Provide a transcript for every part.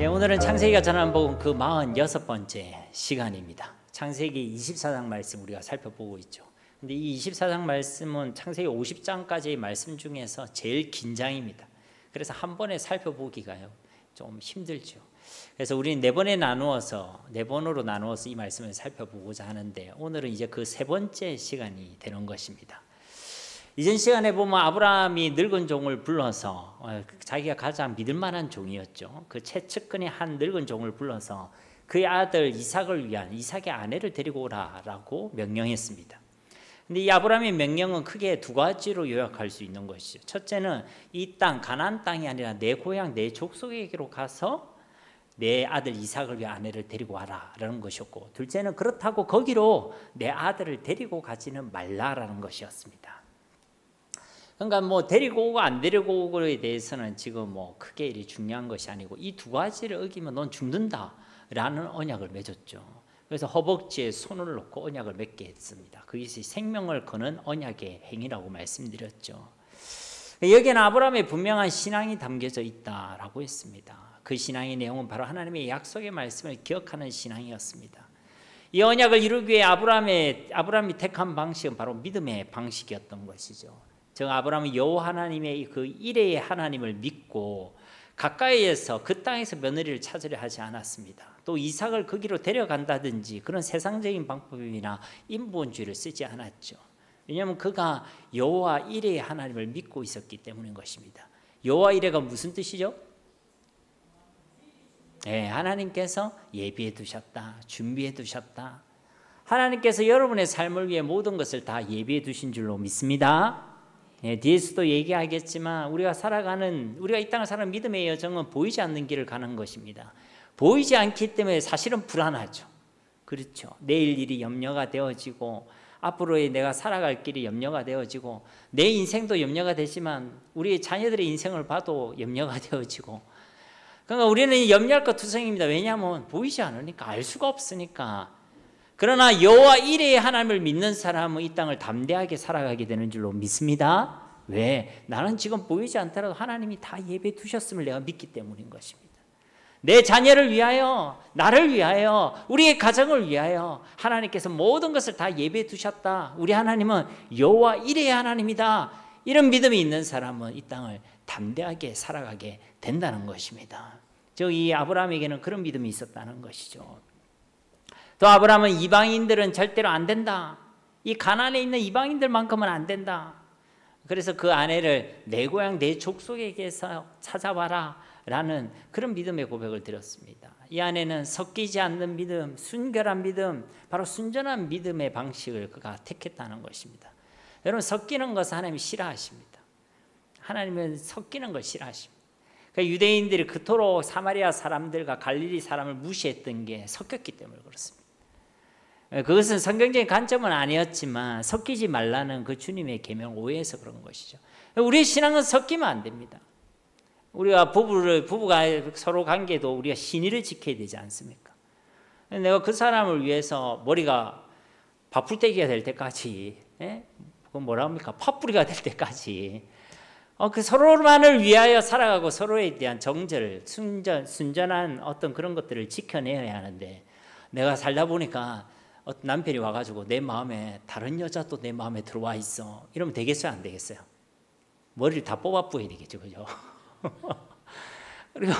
오늘은 창세기가 전하는 복음 그 46번째 시간입니다. 창세기 24장 말씀 우리가 살펴보고 있죠. 근데 이 24장 말씀은 창세기 50장까지의 말씀 중에서 제일 긴 장입니다. 그래서 한 번에 살펴보기가요 좀 힘들죠. 그래서 우리는 네 번으로 나누어서 이 말씀을 살펴보고자 하는데, 오늘은 이제 그 세 번째 시간이 되는 것입니다. 이전 시간에 보면 아브라함이 늙은 종을 불러서, 자기가 가장 믿을 만한 종이었죠. 그 최측근의 한 늙은 종을 불러서 그의 아들 이삭을 위한 이삭의 아내를 데리고 오라라고 명령했습니다. 근데 이 아브라함의 명령은 크게 두 가지로 요약할 수 있는 것이죠. 첫째는 이 땅, 가나안 땅이 아니라 내 고향, 내 족속에게로 가서 내 아들 이삭을 위한 아내를 데리고 와라라는 것이었고, 둘째는 그렇다고 거기로 내 아들을 데리고 가지는 말라라는 것이었습니다. 그러니까 뭐 데리고 오고 안 데리고 오고에 대해서는 지금 뭐 크게 일이 중요한 것이 아니고, 이 두 가지를 어기면 넌 죽는다라는 언약을 맺었죠. 그래서 허벅지에 손을 놓고 언약을 맺게 했습니다. 그것이 생명을 거는 언약의 행위라고 말씀드렸죠. 여기에는 아브라함의 분명한 신앙이 담겨져 있다라고 했습니다. 그 신앙의 내용은 바로 하나님의 약속의 말씀을 기억하는 신앙이었습니다. 이 언약을 이루기 위해 아브라함이 택한 방식은 바로 믿음의 방식이었던 것이죠. 즉 아브라함은 여호와 하나님의 그 일의 하나님을 믿고 가까이에서 그 땅에서 며느리를 찾으려 하지 않았습니다. 또 이삭을 거기로 데려간다든지 그런 세상적인 방법이나 인본주의를 쓰지 않았죠. 왜냐하면 그가 여호와 일의 하나님을 믿고 있었기 때문인 것입니다. 여호와 일의가 무슨 뜻이죠? 네, 하나님께서 예비해 두셨다, 준비해 두셨다. 하나님께서 여러분의 삶을 위해 모든 것을 다 예비해 두신 줄로 믿습니다. 예, 뒤에서도 얘기하겠지만 우리가 이 땅을 살아가는 믿음의 여정은 보이지 않는 길을 가는 것입니다. 보이지 않기 때문에 사실은 불안하죠. 그렇죠. 내일 일이 염려가 되어지고 앞으로의 내가 살아갈 길이 염려가 되어지고 내 인생도 염려가 되지만 우리의 자녀들의 인생을 봐도 염려가 되어지고, 그러니까 우리는 염려할 것 투성입니다. 왜냐하면 보이지 않으니까, 알 수가 없으니까. 그러나 여호와 이레의 하나님을 믿는 사람은 이 땅을 담대하게 살아가게 되는 줄로 믿습니다. 왜? 나는 지금 보이지 않더라도 하나님이 다 예배해 두셨음을 내가 믿기 때문인 것입니다. 내 자녀를 위하여, 나를 위하여, 우리의 가정을 위하여 하나님께서 모든 것을 다 예배해 두셨다. 우리 하나님은 여호와 이레의 하나님이다. 이런 믿음이 있는 사람은 이 땅을 담대하게 살아가게 된다는 것입니다. 즉 이 아브라함에게는 그런 믿음이 있었다는 것이죠. 또 아브라함은 이방인들은 절대로 안 된다. 이 가나안에 있는 이방인들만큼은 안 된다. 그래서 그 아내를 내 고향 내 족속에게서 찾아와라 라는 그런 믿음의 고백을 드렸습니다. 이 아내는 섞이지 않는 믿음, 순결한 믿음, 바로 순전한 믿음의 방식을 그가 택했다는 것입니다. 여러분, 섞이는 것은 하나님이 싫어하십니다. 하나님은 섞이는 걸 싫어하십니다. 그러니까 유대인들이 그토록 사마리아 사람들과 갈릴리 사람을 무시했던 게 섞였기 때문에 그렇습니다. 그것은 성경적인 관점은 아니었지만 섞이지 말라는 그 주님의 계명 오해해서 그런 것이죠. 우리의 신앙은 섞이면 안 됩니다. 우리가 부부가 서로 관계도 우리가 신의를 지켜야 되지 않습니까? 내가 그 사람을 위해서 머리가 밥풀떼기가 될 때까지, 그건 뭐라 합니까? 팥뿌리가 될 때까지 그 서로만을 위하여 살아가고 서로에 대한 정절, 순전한 어떤 그런 것들을 지켜내야 하는데, 내가 살다 보니까 어떤 남편이 와가지고 내 마음에 다른 여자도 내 마음에 들어와 있어. 이러면 되겠어요? 안 되겠어요? 머리를 다 뽑아 부어야 되겠죠. 그죠? 그리고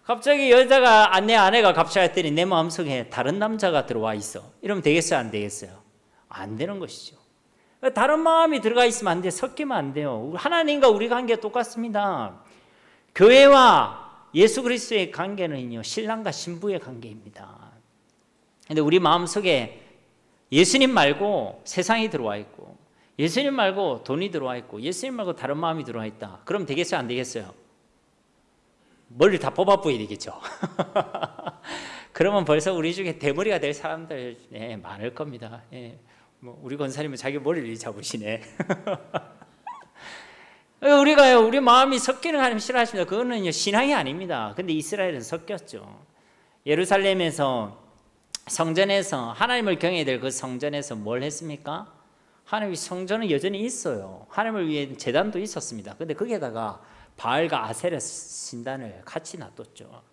갑자기 내 아내가 갑자기 했더니 내 마음속에 다른 남자가 들어와 있어. 이러면 되겠어요? 안 되겠어요? 안 되는 것이죠. 다른 마음이 들어가 있으면 안 돼요. 섞이면 안 돼요. 하나님과 우리 관계가 똑같습니다. 교회와 예수 그리스도의 관계는요, 신랑과 신부의 관계입니다. 근데 우리 마음속에 예수님 말고 세상이 들어와 있고, 예수님 말고 돈이 들어와 있고, 예수님 말고 다른 마음이 들어와 있다. 그럼 되겠어요? 안 되겠어요? 머리를 다 뽑아부어야 되겠죠. 그러면 벌써 우리 중에 대머리가 될 사람들 많을 겁니다. 뭐 우리 권사님은 자기 머리를 잡으시네. 우리 마음이 섞이는 하나님 싫어하십니다. 그거는 신앙이 아닙니다. 근데 이스라엘은 섞였죠. 예루살렘에서 성전에서 하나님을 경외해야 될 그 성전에서 뭘 했습니까? 하나님의 성전은 여전히 있어요. 하나님을 위해 제단도 있었습니다. 근데 거기에다가 바알과 아세라 신단을 같이 놔뒀죠.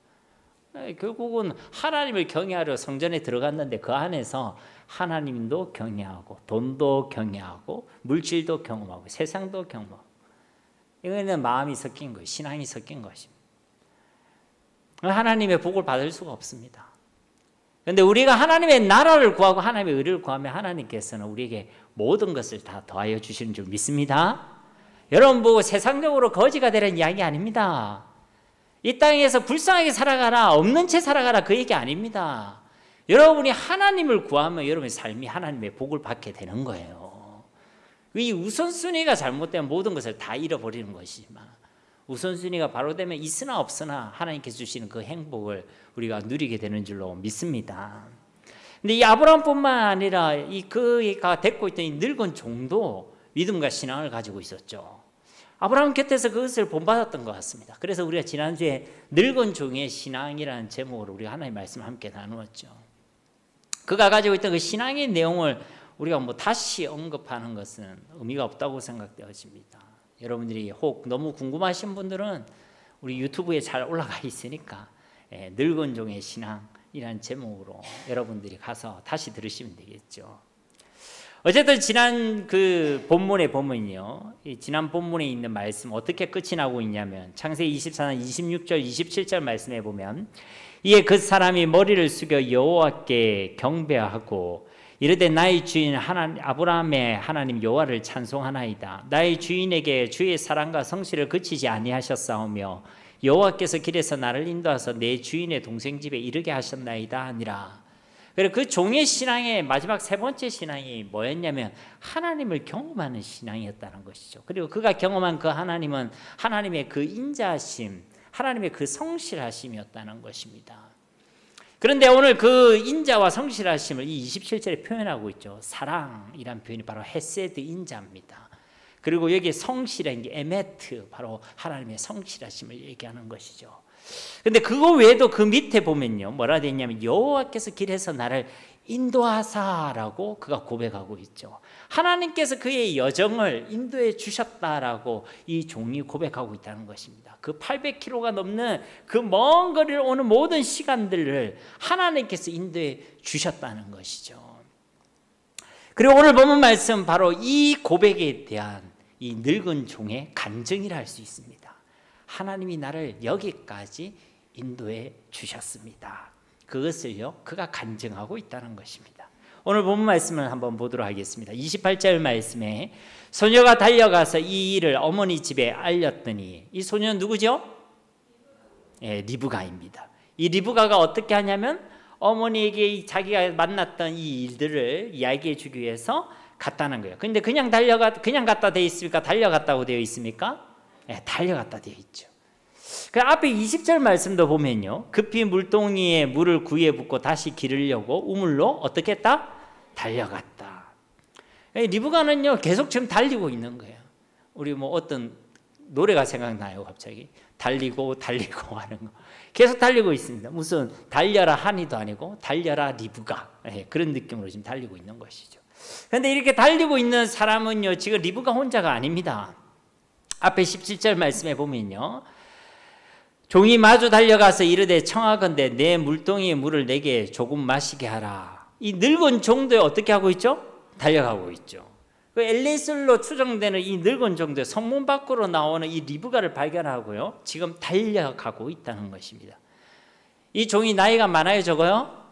결국은 하나님을 경외하려 성전에 들어갔는데 그 안에서 하나님도 경외하고 돈도 경외하고 물질도 경험하고 세상도 경험하고, 이거는 마음이 섞인 거예요. 신앙이 섞인 것입니다. 하나님의 복을 받을 수가 없습니다. 그런데 우리가 하나님의 나라를 구하고 하나님의 의를 구하면 하나님께서는 우리에게 모든 것을 다 더하여 주시는 줄 믿습니다. 여러분 보고 세상적으로 거지가 되라는 이야기 아닙니다. 이 땅에서 불쌍하게 살아가라, 없는 채 살아가라, 그 얘기 아닙니다. 여러분이 하나님을 구하면 여러분의 삶이 하나님의 복을 받게 되는 거예요. 이 우선순위가 잘못되면 모든 것을 다 잃어버리는 것이지만, 우선순위가 바로 되면 있으나 없으나 하나님께서 주시는 그 행복을 우리가 누리게 되는 줄로 믿습니다. 근데 이 아브라함뿐만 아니라 그가 데리고 있던 이 늙은 종도 믿음과 신앙을 가지고 있었죠. 아브라함 곁에서 그것을 본받았던 것 같습니다. 그래서 우리가 지난주에 늙은 종의 신앙이라는 제목으로 우리가 하나님의 말씀을 함께 나누었죠. 그가 가지고 있던 그 신앙의 내용을 우리가 다시 언급하는 것은 의미가 없다고 생각되어집니다. 여러분들이 혹 너무 궁금하신 분들은 우리 유튜브에 잘 올라가 있으니까 늙은 종의 신앙이라는 제목으로 여러분들이 가서 다시 들으시면 되겠죠. 어쨌든 지난 그 본문에 보면요, 지난 본문에 있는 말씀 어떻게 끝이 나고 있냐면 창세기 24장 26절 27절 말씀에 보면, 이에 그 사람이 머리를 숙여 여호와께 경배하고 이르되 나의 주인 아브라함의 하나님 여호와를 찬송하나이다. 나의 주인에게 주의 사랑과 성실을 그치지 아니하셨사오며 여호와께서 길에서 나를 인도하사 내 주인의 동생 집에 이르게 하셨나이다 하니라. 그리고 그 종의 신앙의 마지막 세 번째 신앙이 뭐였냐면 하나님을 경험하는 신앙이었다는 것이죠. 그리고 그가 경험한 그 하나님은 하나님의 그 인자하심, 하나님의 그 성실하심이었다는 것입니다. 그런데 오늘 그 인자와 성실하심을 이 27절에 표현하고 있죠. 사랑이란 표현이 바로 헤세드 인자입니다. 그리고 여기 성실한 게 에메트, 바로 하나님의 성실하심을 얘기하는 것이죠. 근데 그거 외에도 그 밑에 보면요, 뭐라 되어 있냐면 여호와께서 길에서 나를 인도하사라고 그가 고백하고 있죠. 하나님께서 그의 여정을 인도해 주셨다라고 이 종이 고백하고 있다는 것입니다. 그 800km가 넘는 그 먼 거리를 오는 모든 시간들을 하나님께서 인도해 주셨다는 것이죠. 그리고 오늘 본문 말씀 바로 이 고백에 대한 이 늙은 종의 간증이라 할 수 있습니다. 하나님이 나를 여기까지 인도해 주셨습니다. 그것을요, 그가 간증하고 있다는 것입니다. 오늘 본문 말씀을 한번 보도록 하겠습니다. 28절 말씀에 소녀가 달려가서 이 일을 어머니 집에 알렸더니, 이 소녀는 누구죠? 리브가입니다. 이 리브가가 어떻게 하냐면 어머니에게 자기가 만났던 이 일들을 이야기해 주기 위해서 갔다는 거예요. 근데 그냥 갔다 되어 있습니까? 달려갔다고 되어 있습니까? 달려갔다 되어 있죠. 그 앞에 20절 말씀도 보면요, 급히 물동이에 물을 구이에 붓고 다시 기르려고 우물로 어떻게 했다? 달려갔다. 리브가는요 계속 지금 달리고 있는 거예요. 우리 어떤 노래가 생각나요. 갑자기 달리고 하는 거 계속 달리고 있습니다. 무슨 달려라 하니도 아니고 달려라 리브가, 그런 느낌으로 지금 달리고 있는 것이죠. 그런데 이렇게 달리고 있는 사람은요 지금 리브가 혼자가 아닙니다. 앞에 17절 말씀에 보면요, 종이 마주 달려가서 이르되 청하건대 내 물동이의 물을 내게 조금 마시게 하라. 이 늙은 종도 어떻게 하고 있죠? 달려가고 있죠. 그 엘리술로 추정되는 이 늙은 종도 성문 밖으로 나오는 이 리브가를 발견하고요, 지금 달려가고 있다는 것입니다. 이 종이 나이가 많아요, 적어요?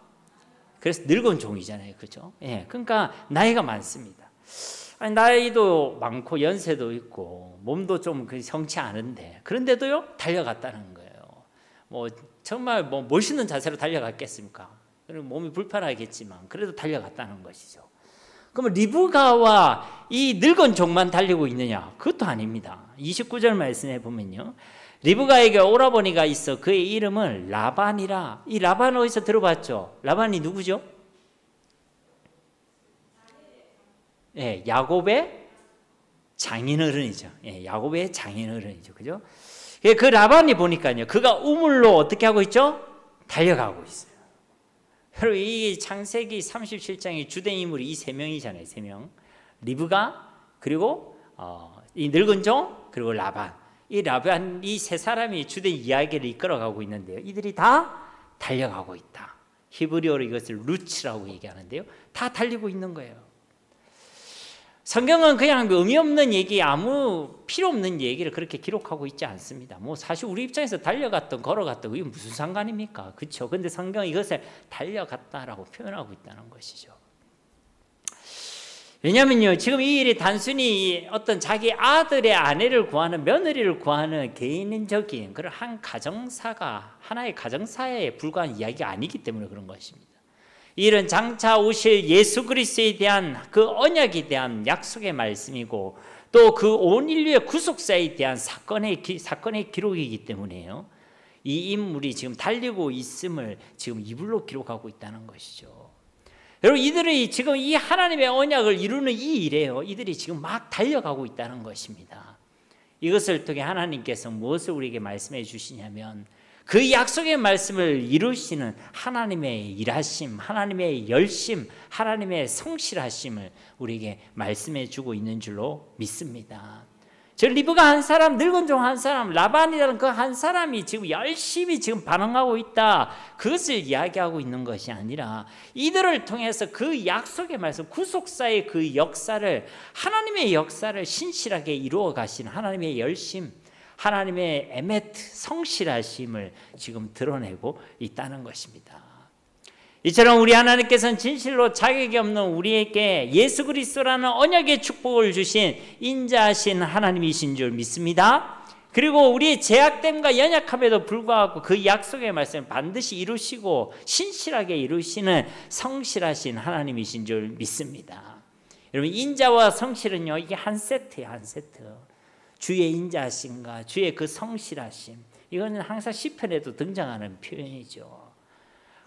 그래서 늙은 종이잖아요, 그죠? 그러니까 나이가 많습니다. 나이도 많고 연세도 있고 몸도 좀 성치 않은데, 그런데도요 달려갔다는 거예요. 정말 멋있는 자세로 달려갔겠습니까? 몸이 불편하겠지만 그래도 달려갔다는 것이죠. 그러면 리브가와 이 늙은 종만 달리고 있느냐? 그것도 아닙니다. 29절 말씀에 보면요, 리브가에게 오라버니가 있어 그의 이름은 라반이라. 이 라반 어디서 들어봤죠? 라반이 누구죠? 야곱의 장인어른이죠. 야곱의 장인어른이죠. 그죠? 그 라반이 보니까요, 그가 우물로 어떻게 하고 있죠? 달려가고 있어요. 여러분, 이 창세기 37장의 주된 인물이 이 세 명이잖아요. 세 명. 리브가 그리고 이 늙은 종 그리고 라반. 이 라반 이 세 사람이 주된 이야기를 이끌어가고 있는데요. 이들이 다 달려가고 있다. 히브리어로 이것을 루츠라고 얘기하는데요. 다 달리고 있는 거예요. 성경은 그냥 의미 없는 얘기, 아무 필요 없는 얘기를 그렇게 기록하고 있지 않습니다. 뭐 사실 우리 입장에서 달려갔던 걸어갔던 이게 무슨 상관입니까? 그렇죠? 근데 성경은 이것을 달려갔다라고 표현하고 있다는 것이죠. 왜냐면요, 지금 이 일이 단순히 어떤 자기 아들의 아내를 구하는, 며느리를 구하는 개인적인 그런 한 가정사가, 하나의 가정사에 불과한 이야기가 아니기 때문에 그런 것입니다. 이 일은 장차 오실 예수 그리스도에 대한 그 언약에 대한 약속의 말씀이고 또 그 온 인류의 구속사에 대한 사건의 기록이기 때문에요. 이 인물이 지금 달리고 있음을 지금 이불로 기록하고 있다는 것이죠. 여러분, 이들이 지금 이 하나님의 언약을 이루는 이 일에요. 이들이 지금 막 달려가고 있다는 것입니다. 이것을 통해 하나님께서 무엇을 우리에게 말씀해 주시냐면 그 약속의 말씀을 이루시는 하나님의 일하심, 하나님의 열심, 하나님의 성실하심을 우리에게 말씀해 주고 있는 줄로 믿습니다. 저 리브가 한 사람, 늙은 종 한 사람, 라반이라는 그 한 사람이 지금 열심히 지금 반응하고 있다. 그것을 이야기하고 있는 것이 아니라 이들을 통해서 그 약속의 말씀, 구속사의 그 역사를, 하나님의 역사를 신실하게 이루어 가신 하나님의 열심, 하나님의 에메트, 성실하심을 지금 드러내고 있다는 것입니다. 이처럼 우리 하나님께서는 진실로 자격이 없는 우리에게 예수 그리스도라는 언약의 축복을 주신 인자하신 하나님이신 줄 믿습니다. 그리고 우리의 제약됨과 연약함에도 불구하고 그 약속의 말씀을 반드시 이루시고 신실하게 이루시는 성실하신 하나님이신 줄 믿습니다. 여러분, 인자와 성실은요, 이게 한 세트예요, 한 세트. 주의 인자하심과 주의 그 성실하심, 이거는 항상 시편에도 등장하는 표현이죠.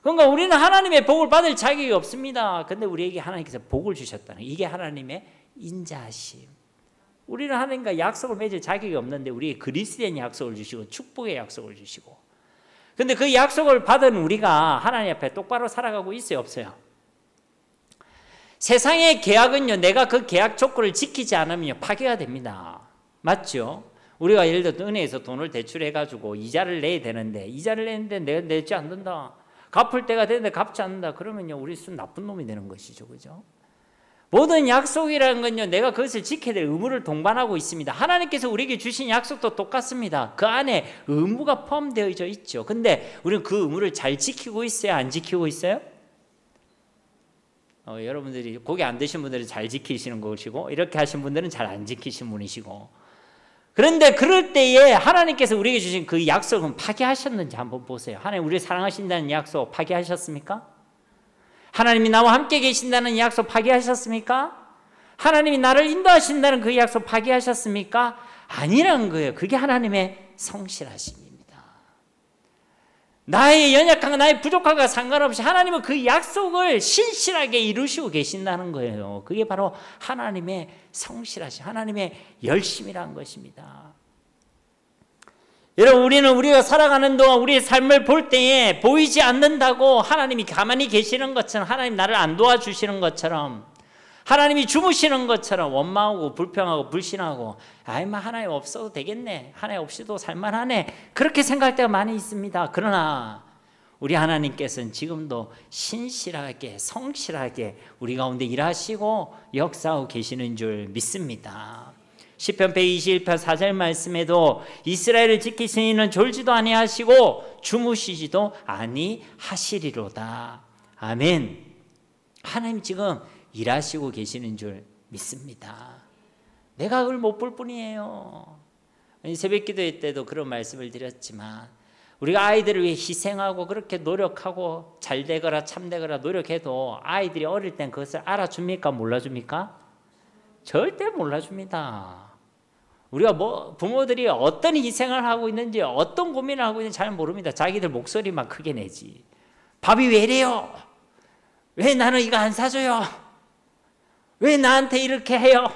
그러니까 우리는 하나님의 복을 받을 자격이 없습니다. 그런데 우리에게 하나님께서 복을 주셨다는, 이게 하나님의 인자하심. 우리는 하나님과 약속을 맺을 자격이 없는데 우리에게 그리스도인 약속을 주시고 축복의 약속을 주시고, 그런데 그 약속을 받은 우리가 하나님 앞에 똑바로 살아가고 있어요, 없어요? 세상의 계약은요, 내가 그 계약 조건을 지키지 않으면 파기가 됩니다. 맞죠? 우리가 예를 들어 은행에서 돈을 대출해가지고 이자를 내야 되는데, 이자를 내는데 내가 내지 않는다, 갚을 때가 되는데 갚지 않는다, 그러면요 우리 순 나쁜 놈이 되는 것이죠. 그죠? 모든 약속이라는 건요, 내가 그것을 지켜야 될 의무를 동반하고 있습니다. 하나님께서 우리에게 주신 약속도 똑같습니다. 그 안에 의무가 포함되어 있죠. 근데 우리는 그 의무를 잘 지키고 있어요, 안 지키고 있어요? 여러분들이 고기 안 드신 분들은 잘 지키시는 것이고, 이렇게 하신 분들은 잘 안 지키신 분이시고, 그런데 그럴 때에 하나님께서 우리에게 주신 그 약속은 파기하셨는지 한번 보세요. 하나님 우리를 사랑하신다는 약속 파기하셨습니까? 하나님이 나와 함께 계신다는 약속 파기하셨습니까? 하나님이 나를 인도하신다는 그 약속 파기하셨습니까? 아니라는 거예요. 그게 하나님의 성실하심입니다. 나의 연약함과 나의 부족함과 상관없이 하나님은 그 약속을 신실하게 이루시고 계신다는 거예요. 그게 바로 하나님의 성실하심, 하나님의 열심이라는 것입니다. 여러분, 우리는 우리가 살아가는 동안 우리의 삶을 볼 때에 보이지 않는다고 하나님이 가만히 계시는 것처럼, 하나님 나를 안 도와주시는 것처럼, 하나님이 주무시는 것처럼 원망하고 불평하고 불신하고, 하나님 없어도 되겠네, 하나님 없이도 살만하네, 그렇게 생각할 때가 많이 있습니다. 그러나 우리 하나님께서는 지금도 신실하게 성실하게 우리 가운데 일하시고 역사하고 계시는 줄 믿습니다. 시편 121편 4절 말씀에도 이스라엘을 지키시는 이는 졸지도 아니하시고 주무시지도 아니하시리로다. 아멘. 하나님 지금 일하시고 계시는 줄 믿습니다. 내가 그걸 못 볼 뿐이에요. 새벽 기도회 때도 그런 말씀을 드렸지만, 우리가 아이들을 위해 희생하고 그렇게 노력하고 잘 되거라 참 되거라 노력해도 아이들이 어릴 땐 그것을 알아줍니까? 몰라줍니까? 절대 몰라줍니다. 우리가 부모들이 어떤 희생을 하고 있는지, 어떤 고민을 하고 있는지 잘 모릅니다. 자기들 목소리만 크게 내지. 밥이 왜 이래요? 왜 나는 이거 안 사줘요? 왜 나한테 이렇게 해요?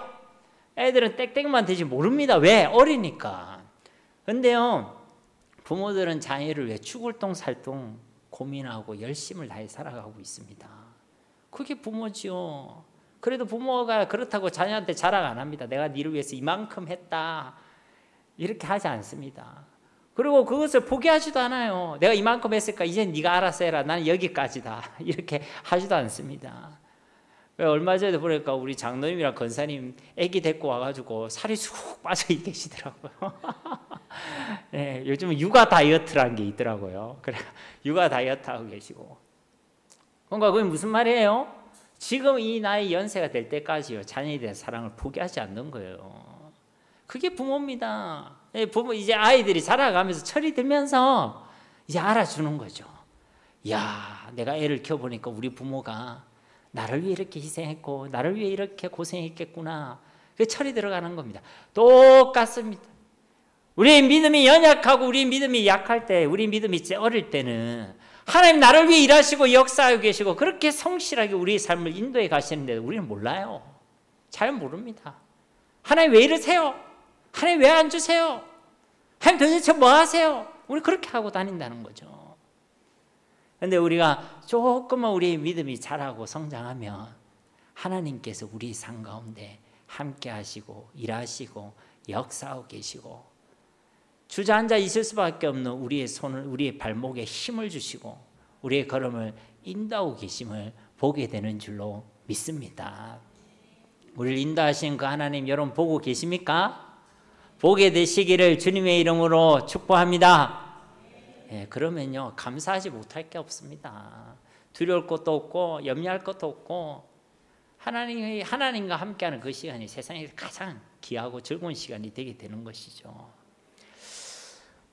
애들은 땡땡만 되지 모릅니다. 왜? 어리니까. 근데요, 부모들은 자녀를 위해 죽을똥살똥 고민하고 열심을 다해 살아가고 있습니다. 그게 부모지요. 그래도 부모가 그렇다고 자녀한테 자랑 안 합니다. 내가 니를 위해서 이만큼 했다. 이렇게 하지 않습니다. 그리고 그것을 포기하지도 않아요. 내가 이만큼 했으니까 이제 네가 알아서 해라. 나는 여기까지다. 이렇게 하지도 않습니다. 얼마 전에 보니까 우리 장로님이랑 권사님 아기 데리고 와가지고 살이 쑥 빠져 계시더라고요. 네, 요즘은 육아 다이어트라는 게 있더라고요. 그래 육아 다이어트 하고 계시고. 그러니까 그게 무슨 말이에요? 지금 이 나이 연세가 될 때까지요 자녀에 대한 사랑을 포기하지 않는 거예요. 그게 부모입니다. 부모 이제 아이들이 자라가면서 철이 들면서 이제 알아주는 거죠. 야, 내가 애를 키워보니까 우리 부모가 나를 위해 이렇게 희생했고 나를 위해 이렇게 고생했겠구나. 그 철이 들어가는 겁니다. 똑같습니다. 우리의 믿음이 연약하고 우리 믿음이 약할 때, 우리 믿음이 어릴 때는 하나님 나를 위해 일하시고 역사하고 계시고 그렇게 성실하게 우리의 삶을 인도해 가시는데 우리는 몰라요. 잘 모릅니다. 하나님 왜 이러세요? 하나님 왜 안 주세요? 하나님 도대체 뭐 하세요? 우리 그렇게 하고 다닌다는 거죠. 그런데 우리가 조금만 우리의 믿음이 자라고 성장하면 하나님께서 우리 삶 가운데 함께 하시고 일하시고 역사하고 계시고 주저앉아 있을 수밖에 없는 우리의 손을 우리의 발목에 힘을 주시고 우리의 걸음을 인도하고 계심을 보게 되는 줄로 믿습니다. 우리를 인도하신 그 하나님 여러분 보고 계십니까? 보게 되시기를 주님의 이름으로 축복합니다. 예, 그러면요 감사하지 못할 게 없습니다. 두려울 것도 없고 염려할 것도 없고 하나님과 함께하는 그 시간이 세상에 가장 귀하고 즐거운 시간이 되게 되는 것이죠.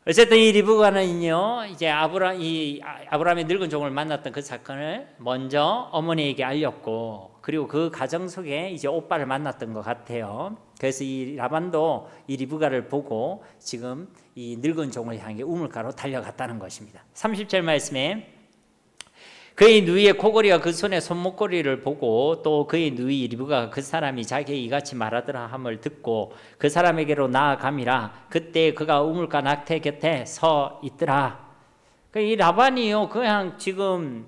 어쨌든 이 리브가는요 이제 아브라함의 늙은 종을 만났던 그 사건을 먼저 어머니에게 알렸고 그리고 그 가정 속에 이제 오빠를 만났던 것 같아요. 그래서 이 라반도 이 리브가를 보고 지금 이 늙은 종을 향해 우물가로 달려갔다는 것입니다. 30절 말씀에 그의 누이의 코골이가 그 손에 손목걸이를 보고 또 그의 누이 리브가가 그 사람이 자기에게 이같이 말하더라 함을 듣고 그 사람에게로 나아감이라. 그때 그가 우물가 낙태 곁에 서 있더라. 이 라반이요 그냥 지금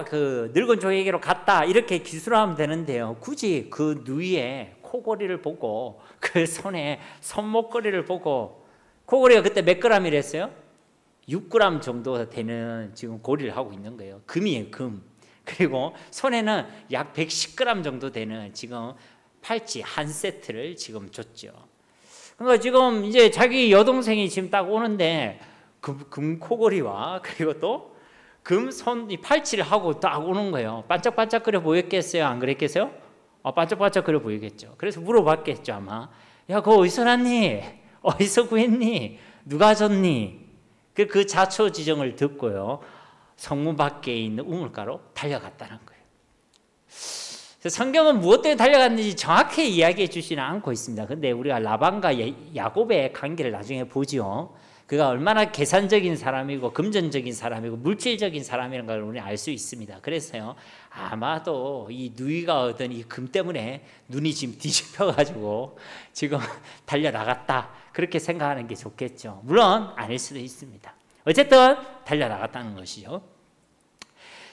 그 늙은 종에게로 갔다 이렇게 기술하면 되는데요. 굳이 그 누이의 코골이를 보고 그 손에 손목걸이를 보고 코골이가 그때 몇 그램이랬어요? 6g 정도 되는 지금 고리를 하고 있는 거예요. 금이에요, 금. 그리고 손에는 약 110g 정도 되는 지금 팔찌 한 세트를 지금 줬죠. 그러니까 지금 이제 자기 여동생이 지금 딱 오는데 금 코골이와 그리고 또 금 손 팔찌를 하고 딱 오는 거예요. 반짝반짝거려 보였겠어요? 안 그랬겠어요? 반짝반짝거려 보이겠죠. 그래서 물어봤겠죠 아마. 야, 그거 어디서 났니? 어디서 구했니? 누가 줬니? 그 자초지정을 듣고요 성문 밖에 있는 우물가로 달려갔다는 거예요. 성경은 무엇 때문에 달려갔는지 정확히 이야기해 주지는 않고 있습니다. 그런데 우리가 라반과 야곱의 관계를 나중에 보죠. 그가 얼마나 계산적인 사람이고 금전적인 사람이고 물질적인 사람이라는 걸 우리는 알 수 있습니다. 그래서요 아마도 이 누이가 얻은 이 금 때문에 눈이 지금 뒤집혀가지고 지금 달려나갔다 그렇게 생각하는 게 좋겠죠. 물론 아닐 수도 있습니다. 어쨌든 달려나갔다는 것이죠.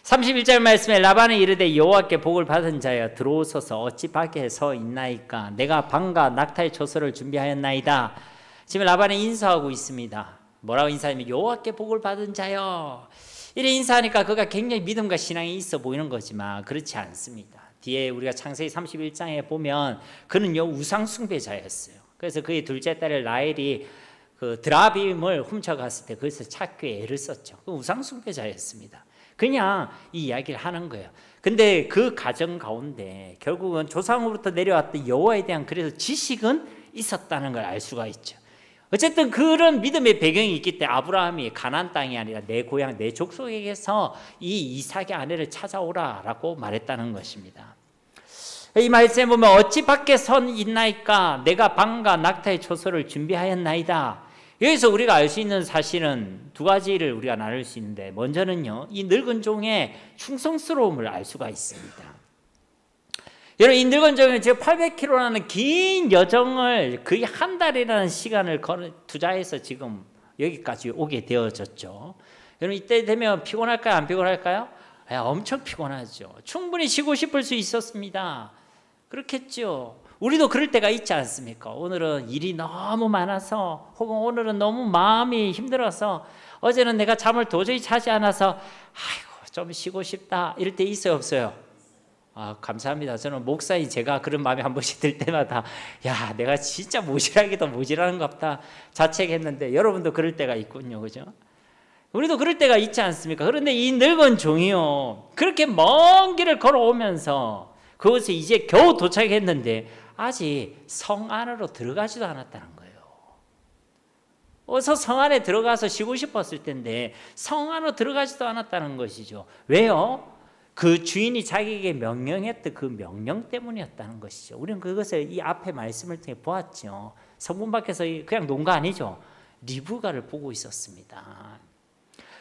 31절 말씀에 라반이 이르되 여호와께 복을 받은 자여 들어오소서 어찌 밖에 서 있나이까 내가 방과 낙타의 초소를 준비하였나이다. 지금 라반이 인사하고 있습니다. 뭐라고 인사하냐면 여호와께 복을 받은 자여 이래 인사하니까 그가 굉장히 믿음과 신앙이 있어 보이는 거지만 그렇지 않습니다. 뒤에 우리가 창세기 31장에 보면 그는요 우상 숭배자였어요. 그래서 그의 둘째 딸 라헬이 그 드라빔을 훔쳐갔을 때 그것을 찾기 위해 애를 썼죠. 그 우상 숭배자였습니다. 그냥 이 이야기를 하는 거예요. 근데 그 가정 가운데 결국은 조상으로부터 내려왔던 여호와에 대한 그래서 지식은 있었다는 걸 알 수가 있죠. 어쨌든 그런 믿음의 배경이 있기 때문에 아브라함이 가나안 땅이 아니라 내 고향 내 족속에게서 이 이삭의 아내를 찾아오라라고 말했다는 것입니다. 이 말씀에 보면 어찌 밖에 선 있나이까 내가 방과 낙타의 초소를 준비하였나이다. 여기서 우리가 알 수 있는 사실은 두 가지를 우리가 나눌 수 있는데 먼저는요 이 늙은 종의 충성스러움을 알 수가 있습니다. 여러분 이 늙은 종은 지금 800km라는 긴 여정을 거의 한 달이라는 시간을 투자해서 지금 여기까지 오게 되어졌죠. 여러분 이때 되면 피곤할까요? 안 피곤할까요? 엄청 피곤하죠. 충분히 쉬고 싶을 수 있었습니다. 그렇겠죠. 우리도 그럴 때가 있지 않습니까? 오늘은 일이 너무 많아서 혹은 오늘은 너무 마음이 힘들어서 어제는 내가 잠을 도저히 자지 않아서 아이고 좀 쉬고 싶다 이럴 때 있어요 없어요? 감사합니다. 저는 목사인 제가 그런 마음이 한 번씩 들 때마다 야 내가 진짜 모질하기도 모질한갑다 자책했는데 여러분도 그럴 때가 있군요. 그죠? 우리도 그럴 때가 있지 않습니까? 그런데 이 늙은 종이요 그렇게 먼 길을 걸어오면서 그곳에 이제 겨우 도착했는데 아직 성 안으로 들어가지도 않았다는 거예요. 어서 성 안에 들어가서 쉬고 싶었을 텐데 성 안으로 들어가지도 않았다는 것이죠. 왜요? 그 주인이 자기에게 명령했던 그 명령 때문이었다는 것이죠. 우리는 그것을 이 앞에 말씀을 통해 보았죠. 성문 밖에서 그냥 논 거 아니죠. 리브가를 보고 있었습니다.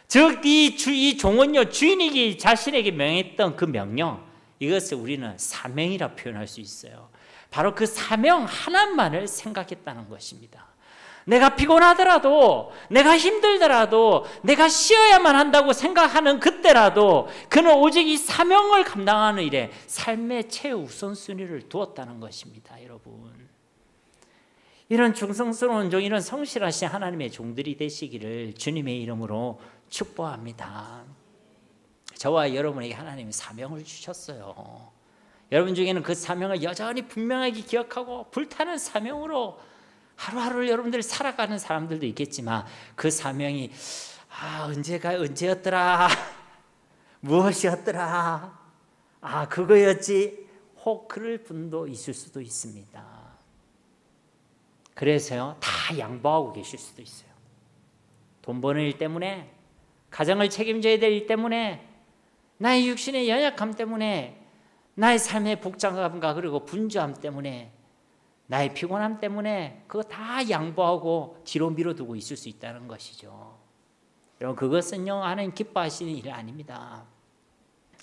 즉 이 종은요 주인이 자신에게 명했던 그 명령 이것을 우리는 사명이라 표현할 수 있어요. 바로 그 사명 하나만을 생각했다는 것입니다. 내가 피곤하더라도 내가 힘들더라도 내가 쉬어야만 한다고 생각하는 그때라도 그는 오직 이 사명을 감당하는 일에 삶의 최우선순위를 두었다는 것입니다. 여러분 이런 충성스러운 종 이런 성실하신 하나님의 종들이 되시기를 주님의 이름으로 축복합니다. 저와 여러분에게 하나님이 사명을 주셨어요. 여러분 중에는 그 사명을 여전히 분명하게 기억하고 불타는 사명으로 하루하루를 여러분들이 살아가는 사람들도 있겠지만 그 사명이 언제였더라 무엇이었더라 그거였지 혹 그럴 분도 있을 수도 있습니다. 그래서요 다 양보하고 계실 수도 있어요. 돈 버는 일 때문에 가정을 책임져야 될 일 때문에 나의 육신의 연약함 때문에 나의 삶의 복잡함과 그리고 분주함 때문에 나의 피곤함 때문에 그거 다 양보하고 뒤로 미뤄두고 있을 수 있다는 것이죠. 여러분 그것은요 하나님 기뻐하시는 일이 아닙니다.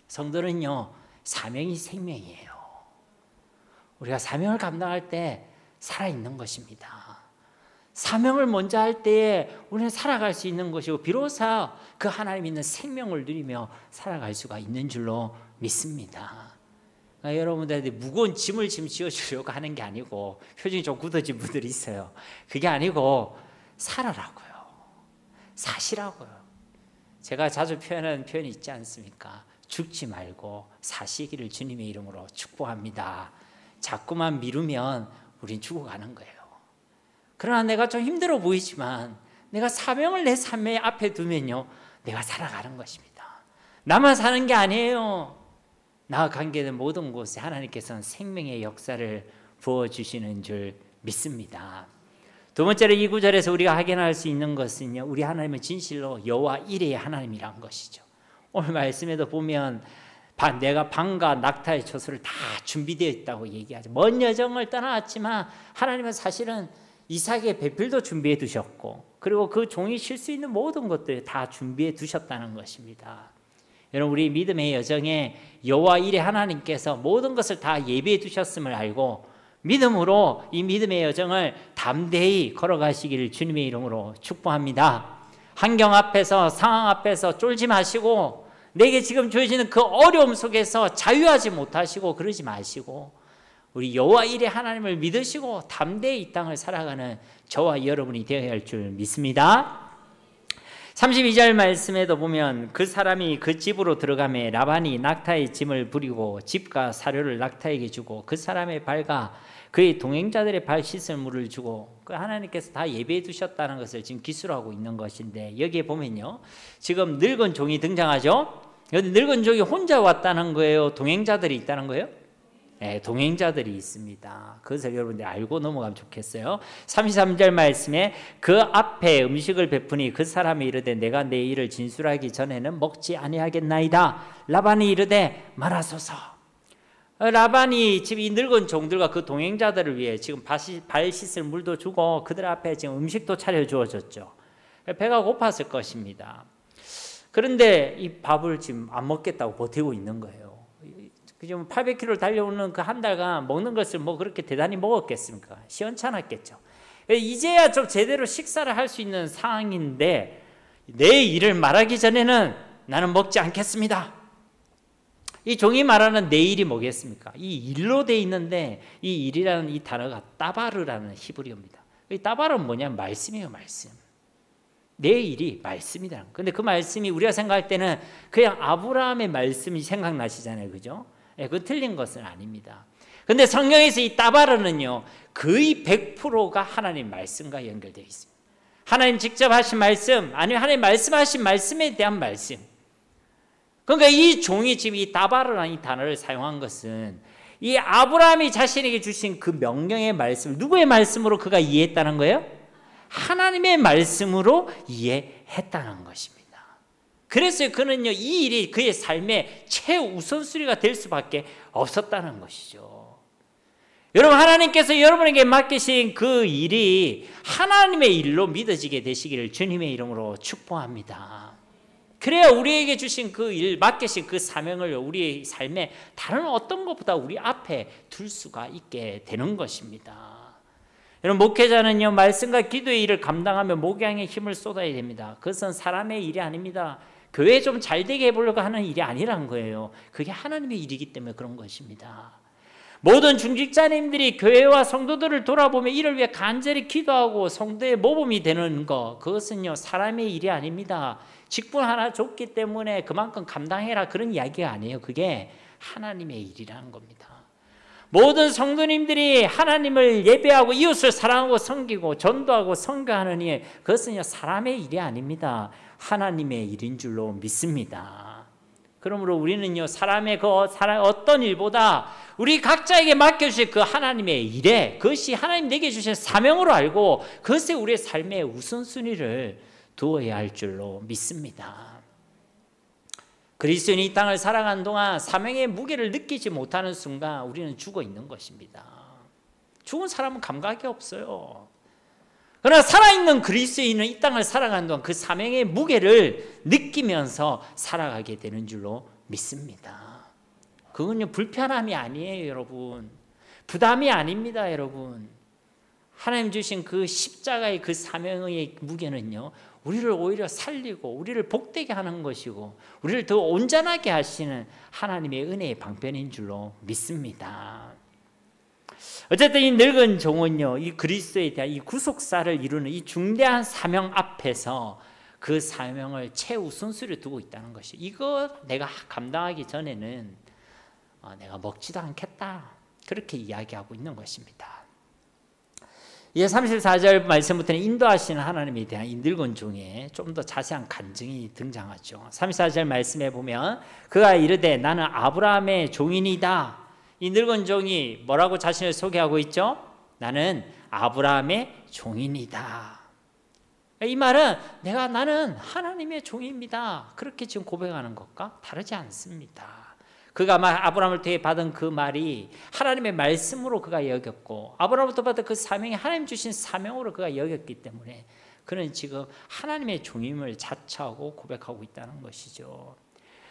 성도는요 사명이 생명이에요. 우리가 사명을 감당할 때 살아있는 것입니다. 사명을 먼저 할 때에 우리는 살아갈 수 있는 것이고 비로소 그 하나님 있는 생명을 누리며 살아갈 수가 있는 줄로 믿습니다. 그러니까 여러분들한테 무거운 짐을 지금 지어주려고 하는 게 아니고 표정이 좀 굳어진 분들이 있어요. 그게 아니고 살아라고요. 사시라고요. 제가 자주 표현하는 표현이 있지 않습니까? 죽지 말고 사시기를 주님의 이름으로 축복합니다. 자꾸만 미루면 우린 죽어가는 거예요. 그러나 내가 좀 힘들어 보이지만 내가 사명을 내 삶의 앞에 두면요 내가 살아가는 것입니다. 나만 사는 게 아니에요. 나와 관계된 모든 곳에 하나님께서는 생명의 역사를 부어주시는 줄 믿습니다. 두 번째로 이 구절에서 우리가 확인할 수 있는 것은요 우리 하나님은 진실로 여호와 이레의 하나님이란 것이죠. 오늘 말씀에도 보면 내가 방과 낙타의 처소를 다 준비되어 있다고 얘기하죠. 먼 여정을 떠나왔지만 하나님은 사실은 이삭의 배필도 준비해 두셨고 그리고 그 종이 쉴 수 있는 모든 것들을 다 준비해 두셨다는 것입니다. 여러분 우리 믿음의 여정에 여호와 이레 하나님께서 모든 것을 다 예비해 두셨음을 알고 믿음으로 이 믿음의 여정을 담대히 걸어가시기를 주님의 이름으로 축복합니다. 환경 앞에서 상황 앞에서 쫄지 마시고 내게 지금 주어지는 그 어려움 속에서 자유하지 못하시고 그러지 마시고 우리 여호와 이레 하나님을 믿으시고 담대히 이 땅을 살아가는 저와 여러분이 되어야 할 줄 믿습니다. 32절 말씀에도 보면 그 사람이 그 집으로 들어가매 라반이 낙타의 짐을 부리고 집과 사료를 낙타에게 주고 그 사람의 발과 그의 동행자들의 발 씻을 물을 주고 그 하나님께서 다 예배해 두셨다는 것을 지금 기술하고 있는 것인데 여기에 보면요 지금 늙은 종이 등장하죠. 여기 늙은 종이 혼자 왔다는 거예요? 동행자들이 있다는 거예요? 네, 동행자들이 있습니다. 그것을 여러분들이 알고 넘어가면 좋겠어요. 33절 말씀에 그 앞에 음식을 베푸니 그 사람이 이르되 내가 내 일을 진술하기 전에는 먹지 아니하겠나이다. 라반이 이르되 말하소서. 라반이 지금 이 늙은 종들과 그 동행자들을 위해 지금 발 씻을 물도 주고 그들 앞에 지금 음식도 차려 주어졌죠. 배가 고팠을 것입니다. 그런데 이 밥을 지금 안 먹겠다고 버티고 있는 거예요. 지금 800km를 달려오는 그 한 달간 먹는 것을 뭐 그렇게 대단히 먹었겠습니까? 시원찮았겠죠. 이제야 좀 제대로 식사를 할 수 있는 상황인데 내 일을 말하기 전에는 나는 먹지 않겠습니다. 이 종이 말하는 내 일이 뭐겠습니까? 이 일로 돼 있는데 이 일이라는 이 단어가 따바르라는 히브리어입니다. 이 따바르는 뭐냐면 말씀이에요, 말씀. 내 일이 말씀이다. 근데 그 말씀이 우리가 생각할 때는 그냥 아브라함의 말씀이 생각나시잖아요, 그죠? 그 틀린 것은 아닙니다. 근데 성경에서 이 따바르는요, 거의 100%가 하나님 말씀과 연결되어 있습니다. 하나님 직접 하신 말씀, 아니면 하나님 말씀하신 말씀에 대한 말씀. 그러니까 이 종이 지금 이 따바르라는 이 단어를 사용한 것은 이 아브라함이 자신에게 주신 그 명령의 말씀을 누구의 말씀으로 그가 이해했다는 거예요? 하나님의 말씀으로 이해했다는 것입니다. 그래서 그는요, 이 일이 그의 삶의 최우선순위가 될 수밖에 없었다는 것이죠. 여러분, 하나님께서 여러분에게 맡기신 그 일이 하나님의 일로 믿어지게 되시기를 주님의 이름으로 축복합니다. 그래야 우리에게 주신 그 일, 맡기신 그 사명을 우리의 삶에 다른 어떤 것보다 우리 앞에 둘 수가 있게 되는 것입니다. 여러분, 목회자는요, 말씀과 기도의 일을 감당하며 목양에 힘을 쏟아야 됩니다. 그것은 사람의 일이 아닙니다. 교회 좀 잘 되게 해보려고 하는 일이 아니란 거예요. 그게 하나님의 일이기 때문에 그런 것입니다. 모든 중직자님들이 교회와 성도들을 돌아보며 이를 위해 간절히 기도하고 성도의 모범이 되는 것, 그것은요, 사람의 일이 아닙니다. 직분 하나 줬기 때문에 그만큼 감당해라, 그런 이야기가 아니에요. 그게 하나님의 일이라는 겁니다. 모든 성도님들이 하나님을 예배하고 이웃을 사랑하고 섬기고 전도하고 선교하는 일, 그것은요, 사람의 일이 아닙니다. 하나님의 일인 줄로 믿습니다. 그러므로 우리는요, 사람의 그 어떤 일보다 우리 각자에게 맡겨주신 그 하나님의 일에, 그것이 하나님 내게 주신 사명으로 알고 그것에 우리의 삶의 우선순위를 두어야 할 줄로 믿습니다. 그리스도인이 이 땅을 살아가는 동안 사명의 무게를 느끼지 못하는 순간 우리는 죽어 있는 것입니다. 죽은 사람은 감각이 없어요. 그러나 살아있는 그리스도인은 이 땅을 살아가는 동안 그 사명의 무게를 느끼면서 살아가게 되는 줄로 믿습니다. 그건요, 불편함이 아니에요, 여러분. 부담이 아닙니다, 여러분. 하나님 주신 그 십자가의 그 사명의 무게는요, 우리를 오히려 살리고 우리를 복되게 하는 것이고 우리를 더 온전하게 하시는 하나님의 은혜의 방편인 줄로 믿습니다. 어쨌든 이 늙은 종은요, 이 그리스도에 대한 이 구속사를 이루는 이 중대한 사명 앞에서 그 사명을 최우선순위로 두고 있다는 것이, 이거 내가 감당하기 전에는 내가 먹지도 않겠다, 그렇게 이야기하고 있는 것입니다. 이제 34절 말씀부터는 인도하시는 하나님에 대한 이 늙은 종의 좀 더 자세한 간증이 등장하죠. 34절 말씀에 보면 그가 이르되 나는 아브라함의 종이니이다. 이 늙은 종이 뭐라고 자신을 소개하고 있죠? 나는 아브라함의 종이니이다. 이 말은 나는 하나님의 종입니다, 그렇게 지금 고백하는 것과 다르지 않습니다. 그가 아브라함을 통해 받은 그 말이 하나님의 말씀으로 그가 여겼고 아브라함부터 받은 그 사명이 하나님 주신 사명으로 그가 여겼기 때문에 그는 지금 하나님의 종임을 자처하고 고백하고 있다는 것이죠.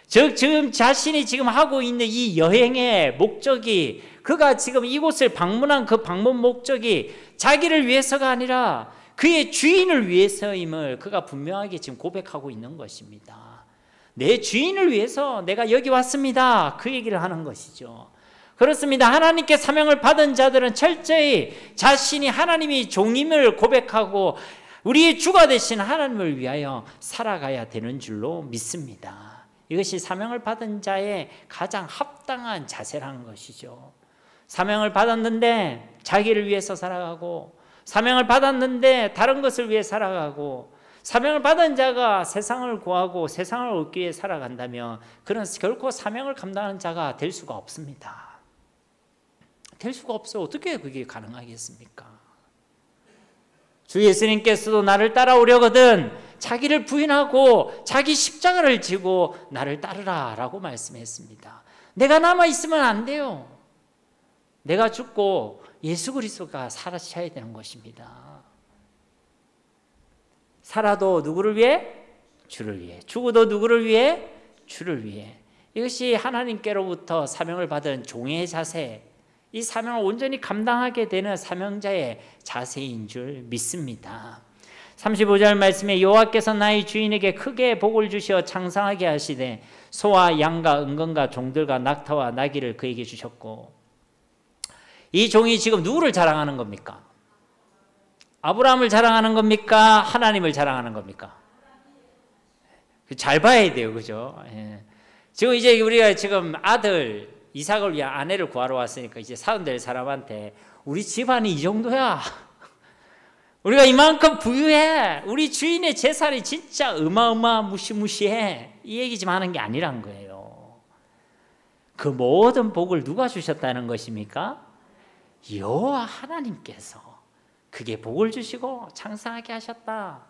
즉 지금 자신이 지금 하고 있는 이 여행의 목적이, 그가 지금 이곳을 방문한 그 방문 목적이 자기를 위해서가 아니라 그의 주인을 위해서임을 그가 분명하게 지금 고백하고 있는 것입니다. 내 주인을 위해서 내가 여기 왔습니다, 그 얘기를 하는 것이죠. 그렇습니다. 하나님께 사명을 받은 자들은 철저히 자신이 하나님이 종임을 고백하고 우리의 주가 되신 하나님을 위하여 살아가야 되는 줄로 믿습니다. 이것이 사명을 받은 자의 가장 합당한 자세라는 것이죠. 사명을 받았는데 자기를 위해서 살아가고, 사명을 받았는데 다른 것을 위해 살아가고, 사명을 받은 자가 세상을 구하고 세상을 얻기 위해 살아간다면 그는 결코 사명을 감당하는 자가 될 수가 없습니다. 될 수가 없어요. 어떻게 그게 가능하겠습니까? 주 예수님께서도 나를 따라오려거든 자기를 부인하고 자기 십자가를 지고 나를 따르라 라고 말씀했습니다. 내가 남아있으면 안 돼요. 내가 죽고 예수 그리스도가 살아셔야 되는 것입니다. 살아도 누구를 위해? 주를 위해. 죽어도 누구를 위해? 주를 위해. 이것이 하나님께로부터 사명을 받은 종의 자세, 이 사명을 온전히 감당하게 되는 사명자의 자세인 줄 믿습니다. 35절 말씀에 여호와께서 나의 주인에게 크게 복을 주시어 창성하게 하시되 소와 양과 은건과 종들과 낙타와 나귀를 그에게 주셨고. 이 종이 지금 누구를 자랑하는 겁니까? 아브라함을 자랑하는 겁니까? 하나님을 자랑하는 겁니까? 잘 봐야 돼요, 그죠? 예. 지금 이제 우리가 지금 아들 이삭을 위한 아내를 구하러 왔으니까 이제 사돈될 사람한테 우리 집안이 이 정도야. 우리가 이만큼 부유해. 우리 주인의 재산이 진짜 무시무시해. 이 얘기 좀 하는 게 아니란 거예요. 그 모든 복을 누가 주셨다는 것입니까? 여호와 하나님께서 그게 복을 주시고 창성하게 하셨다.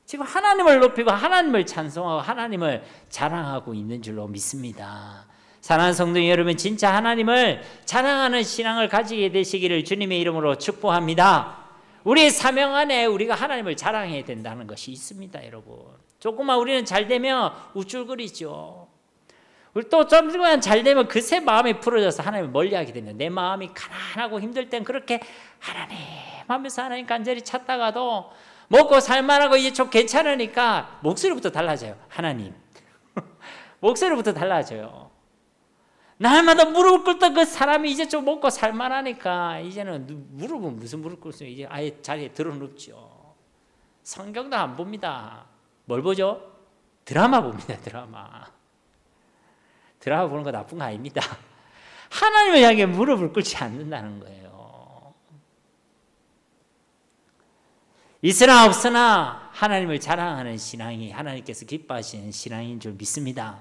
지금 하나님을 높이고 하나님을 찬송하고 하나님을 자랑하고 있는 줄로 믿습니다. 사랑하는 성도 여러분, 진짜 하나님을 자랑하는 신앙을 가지게 되시기를 주님의 이름으로 축복합니다. 우리의 사명 안에 우리가 하나님을 자랑해야 된다는 것이 있습니다, 여러분. 조금만 우리는 잘 되면 우쭐거리죠. 우리 또 조금만 잘 되면 그새 마음이 풀어져서 하나님을 멀리하게 되면 내 마음이 가난하고 힘들 땐 그렇게 하나님 하면서 하나님 간절히 찾다가도 먹고 살만하고 이제 좀 괜찮으니까 목소리부터 달라져요. 하나님. 목소리부터 달라져요. 날마다 무릎을 꿇던 그 사람이 이제 좀 먹고 살만하니까 이제는 무릎은 무슨 무릎 꿇어요. 이제 아예 자리에 드러눕죠. 성경도 안 봅니다. 뭘 보죠? 드라마 봅니다. 드라마 보는 거 나쁜 거 아닙니다. 하나님을 향해 무릎을 꿇지 않는다는 거예요. 있으나 없으나 하나님을 자랑하는 신앙이 하나님께서 기뻐하시는 신앙인 줄 믿습니다.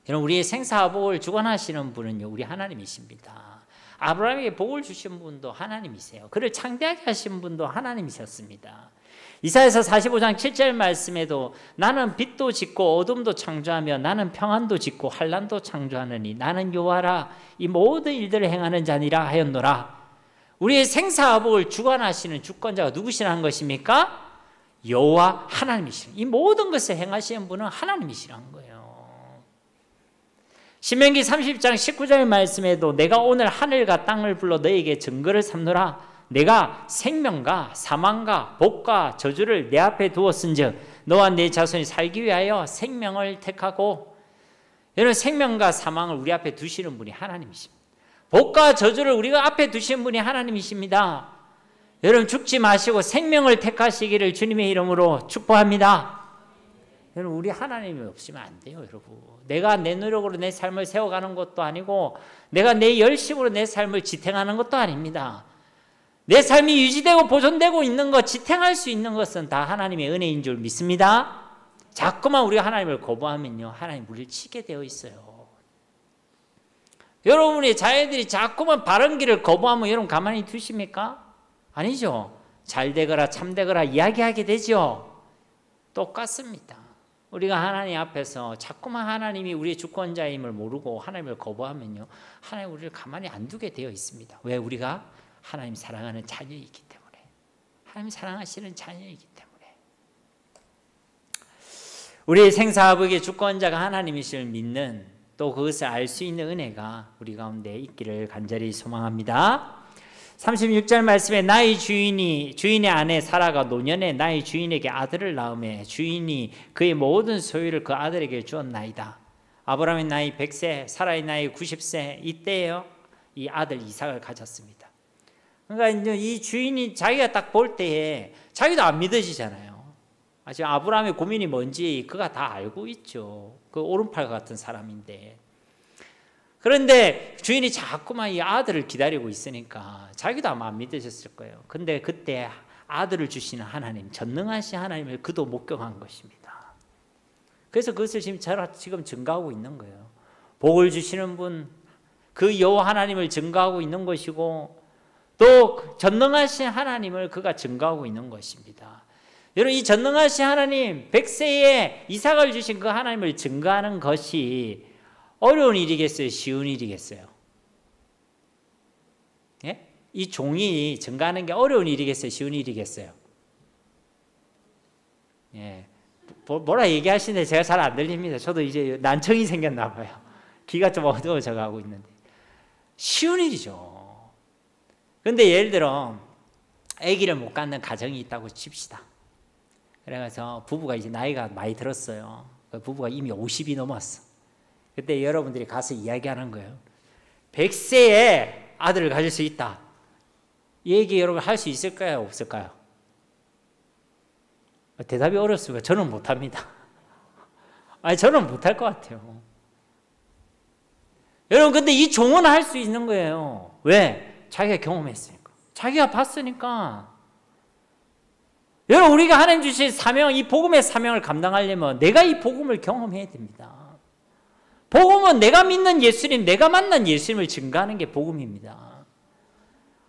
여러분, 우리의 생사복을 주관하시는 분은요, 우리 하나님이십니다. 아브라함에게 복을 주신 분도 하나님이세요. 그를 창대하게 하신 분도 하나님이셨습니다. 이사야서 45장 7절 말씀에도 나는 빛도 짓고 어둠도 창조하며 나는 평안도 짓고 환난도 창조하느니 나는 여호와라 이 모든 일들을 행하는 자니라 하였노라. 우리의 생사복을 주관하시는 주권자가 누구시라는 것입니까? 여호와 하나님이시라. 이 모든 것을 행하시는 분은 하나님이시라는 거예요. 신명기 30장 19절 말씀에도 내가 오늘 하늘과 땅을 불러 너에게 증거를 삼노라. 내가 생명과 사망과 복과 저주를 내 앞에 두었은즉 너와 내 자손이 살기 위하여 생명을 택하고. 여러분, 생명과 사망을 우리 앞에 두시는 분이 하나님이십니다. 복과 저주를 우리가 앞에 두시는 분이 하나님이십니다. 여러분, 죽지 마시고 생명을 택하시기를 주님의 이름으로 축복합니다. 여러분, 우리 하나님이 없으면 안 돼요, 여러분. 내가 내 노력으로 내 삶을 세워가는 것도 아니고 내가 내 열심으로 내 삶을 지탱하는 것도 아닙니다. 내 삶이 유지되고 보존되고 있는 것, 지탱할 수 있는 것은 다 하나님의 은혜인 줄 믿습니다. 자꾸만 우리가 하나님을 거부하면요, 하나님 우리를 치게 되어 있어요. 여러분의 자녀들이 자꾸만 바른 길을 거부하면 여러분 가만히 두십니까? 아니죠. 잘 되거라 참되거라 이야기하게 되죠. 똑같습니다. 우리가 하나님 앞에서 자꾸만 하나님이 우리의 주권자임을 모르고 하나님을 거부하면요, 하나님 우리를 가만히 안 두게 되어 있습니다. 왜? 우리가 하나님 사랑하는 자녀이기 때문에. 하나님 사랑하시는 자녀이기 때문에. 우리의 생사복의 주권자가 하나님이심을 믿는, 또 그것을 알 수 있는 은혜가 우리 가운데 있기를 간절히 소망합니다. 36절 말씀에 나의 주인의 아내 사라가 노년에 나의 주인에게 아들을 낳음에 주인이 그의 모든 소유를 그 아들에게 주었나이다. 아브라함의 나이 100세, 사라의 나이 90세, 이때에요 이 아들 이삭을 가졌습니다. 그러니까 이제 이 주인이 자기가 딱 볼 때에 자기도 안 믿어지잖아요. 지금 아브라함의 고민이 뭔지 그가 다 알고 있죠. 그 오른팔 같은 사람인데. 그런데 주인이 자꾸만 이 아들을 기다리고 있으니까 자기도 아마 안 믿으셨을 거예요. 근데 그때 아들을 주시는 하나님, 전능하신 하나님을 그도 목격한 것입니다. 그래서 그것을 지금 증거하고 있는 거예요. 복을 주시는 분, 그 여호와 하나님을 증거하고 있는 것이고, 또 전능하신 하나님을 그가 증거하고 있는 것입니다. 여러분, 이 전능하신 하나님, 100세에 이삭을 주신 그 하나님을 증거하는 것이 어려운 일이겠어요? 쉬운 일이겠어요? 예? 이 종이 증거하는 게 어려운 일이겠어요? 쉬운 일이겠어요? 예. 뭐라 얘기하시는데 제가 잘 안 들립니다. 저도 이제 난청이 생겼나 봐요. 귀가 좀 어두워져 가고 있는데. 쉬운 일이죠. 근데 예를 들어 아기를 못 갖는 가정이 있다고 칩시다. 그래서 부부가 이제 나이가 많이 들었어요. 부부가 이미 50이 넘었어. 그때 여러분들이 가서 이야기하는 거예요. 100세에 아들을 가질 수 있다. 이 얘기 여러분 할 수 있을까요? 없을까요? 대답이 어렵습니다. 저는 못합니다. 아니, 저는 못할 것 같아요. 여러분, 근데 이 종은 할 수 있는 거예요. 왜? 자기가 경험했으니까. 자기가 봤으니까. 여러분, 우리가 하나님 주신 사명, 이 복음의 사명을 감당하려면 내가 이 복음을 경험해야 됩니다. 복음은 내가 믿는 예수님, 내가 만난 예수님을 증거하는 게 복음입니다.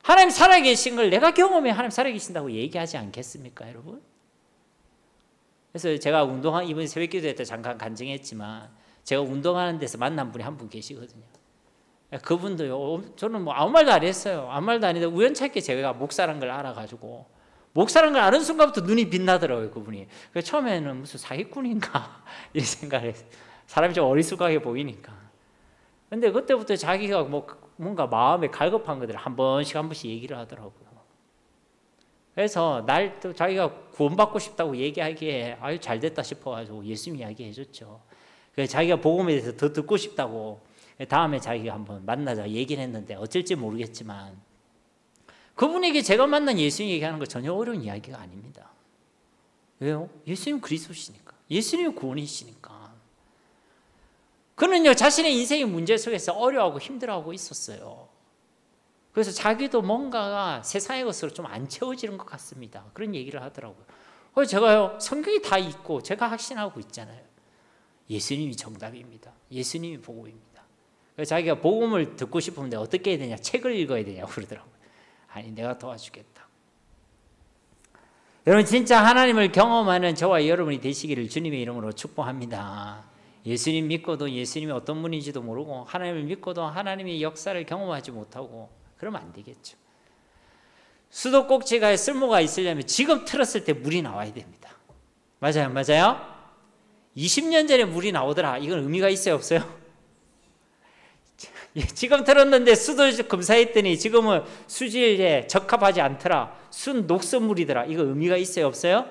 하나님 살아계신 걸 내가 경험해 하나님 살아계신다고 얘기하지 않겠습니까, 여러분? 그래서 제가 이번 새벽기도회 때 잠깐 간증했지만 제가 운동하는 데서 만난 분이 한 분 계시거든요. 그분도요, 저는 뭐 아무 말도 안 했어요. 아무 말도 안 했는데 우연찮게 제가 목사란 걸 알아가지고 목사란 걸 아는 순간부터 눈이 빛나더라고요, 그분이. 그래서 처음에는 무슨 사기꾼인가 이 생각을 했어요. 사람이 좀 어리숙하게 보이니까. 근데 그때부터 자기가 뭔가 마음에 갈급한 것들을 한 번씩 얘기를 하더라고요. 그래서 또 자기가 구원받고 싶다고 얘기하기에 아유 잘됐다 싶어가지고 예수님 이야기해 줬죠. 그래서 자기가 복음에 대해서 더 듣고 싶다고 다음에 자기가 한번 만나자 얘기를 했는데 어쩔지 모르겠지만 그분에게 제가 만난 예수님 얘기하는 거 전혀 어려운 이야기가 아닙니다. 왜요? 예수님 그리스도시니까. 예수님이 구원이시니까. 그는요 자신의 인생의 문제 속에서 어려워하고 힘들어하고 있었어요. 그래서 자기도 뭔가가 세상의 것으로 좀 안 채워지는 것 같습니다. 그런 얘기를 하더라고요. 그래서 제가요 성경이 다 있고 제가 확신하고 있잖아요. 예수님이 정답입니다. 예수님이 복음입니다. 그래서 자기가 복음을 듣고 싶은데 어떻게 해야 되냐, 책을 읽어야 되냐고 그러더라고요. 아니 내가 도와주겠다. 여러분 진짜 하나님을 경험하는 저와 여러분이 되시기를 주님의 이름으로 축복합니다. 예수님 믿고도 예수님이 어떤 분인지도 모르고 하나님을 믿고도 하나님의 역사를 경험하지 못하고 그러면 안 되겠죠. 수도꼭지가 쓸모가 있으려면 지금 틀었을 때 물이 나와야 됩니다. 맞아요? 20년 전에 물이 나오더라. 이건 의미가 있어요? 없어요? 지금 틀었는데 수도 검사했더니 지금은 수질에 적합하지 않더라. 순 녹슨물이더라. 이거 의미가 있어요? 없어요?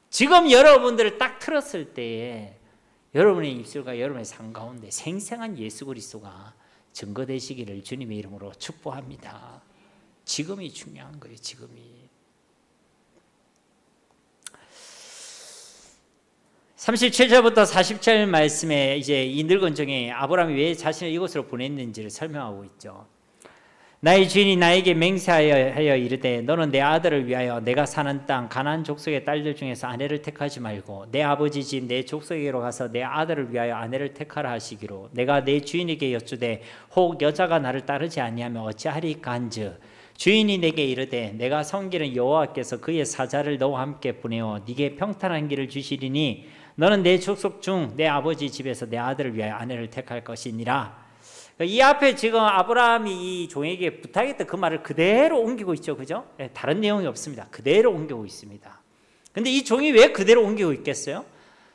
지금 여러분들을 딱 틀었을 때에 여러분의 입술과 여러분의 삶 가운데 생생한 예수 그리스도가 증거되시기를 주님의 이름으로 축복합니다. 지금이 중요한 거예요. 지금이. 37절부터 40절 말씀에 이제 이 늙은 종이 아브라함이 왜 자신을 이곳으로 보냈는지를 설명하고 있죠. 나의 주인이 나에게 맹세하여 이르되 너는 내 아들을 위하여 내가 사는 땅 가나안 족속의 딸들 중에서 아내를 택하지 말고 내 아버지 집 내 족속에게로 가서 내 아들을 위하여 아내를 택하라 하시기로 내가 내 주인에게 여쭈되 혹 여자가 나를 따르지 아니하면 어찌하리까 한즉 주인이 내게 이르되 내가 섬기는 여호와께서 그의 사자를 너와 함께 보내어 네게 평탄한 길을 주시리니 너는 내 족속 중 내 아버지 집에서 내 아들을 위하여 아내를 택할 것이니라. 이 앞에 지금 아브라함이 이 종에게 부탁했던 그 말을 그대로 옮기고 있죠. 그죠? 다른 내용이 없습니다. 그대로 옮기고 있습니다. 근데 이 종이 왜 그대로 옮기고 있겠어요?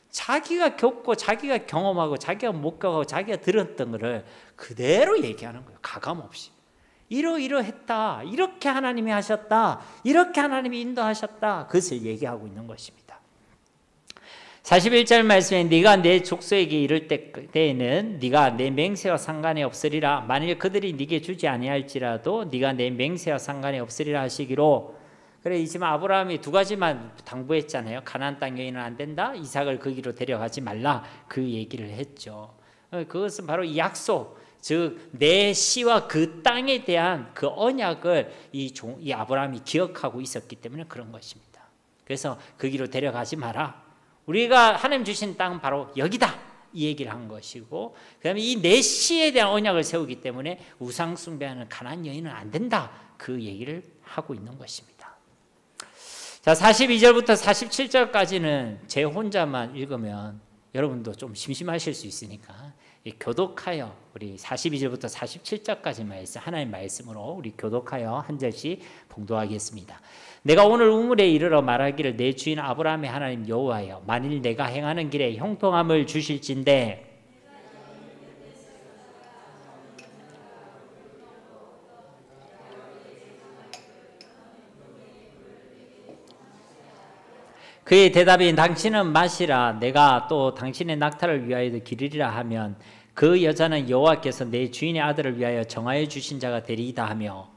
자기가 겪고 자기가 경험하고 자기가 목격하고 자기가 들었던 것을 그대로 얘기하는 거예요. 가감 없이. 이러이러했다. 이렇게 하나님이 하셨다. 이렇게 하나님이 인도하셨다. 그것을 얘기하고 있는 것입니다. 41절 말씀에 네가 내 족속에게 이를 때에는 네가 내 맹세와 상관이 없으리라. 만일 그들이 네게 주지 아니할지라도 네가 내 맹세와 상관이 없으리라 하시기로. 그래 지금 아브라함이 두 가지만 당부했잖아요. 가나안 땅 여인은 안 된다. 이삭을 거기로 데려가지 말라. 그 얘기를 했죠. 그것은 바로 이 약속, 즉 내 씨와 그 땅에 대한 그 언약을 이 아브라함이 기억하고 있었기 때문에 그런 것입니다. 그래서 거기로 데려가지 마라. 우리가 하나님 주신 땅은 바로 여기다 이 얘기를 한 것이고 그 다음에 이 내 씨에 대한 언약을 세우기 때문에 우상 숭배하는 가나안 여인은 안 된다 그 얘기를 하고 있는 것입니다. 자 42절부터 47절까지는 제 혼자만 읽으면 여러분도 좀 심심하실 수 있으니까 교독하여 우리 42절부터 47절까지 말씀 하나님의 말씀으로 우리 교독하여 한 절씩 봉독하겠습니다. 내가 오늘 우물에 이르러 말하기를 내 주인 아브라함의 하나님 여호와여 만일 내가 행하는 길에 형통함을 주실진대 그의 대답이 당신은 마시라 내가 또 당신의 낙타를 위하여도 기르리라 하면 그 여자는 여호와께서 내 주인의 아들을 위하여 정하여 주신 자가 되리이다 하며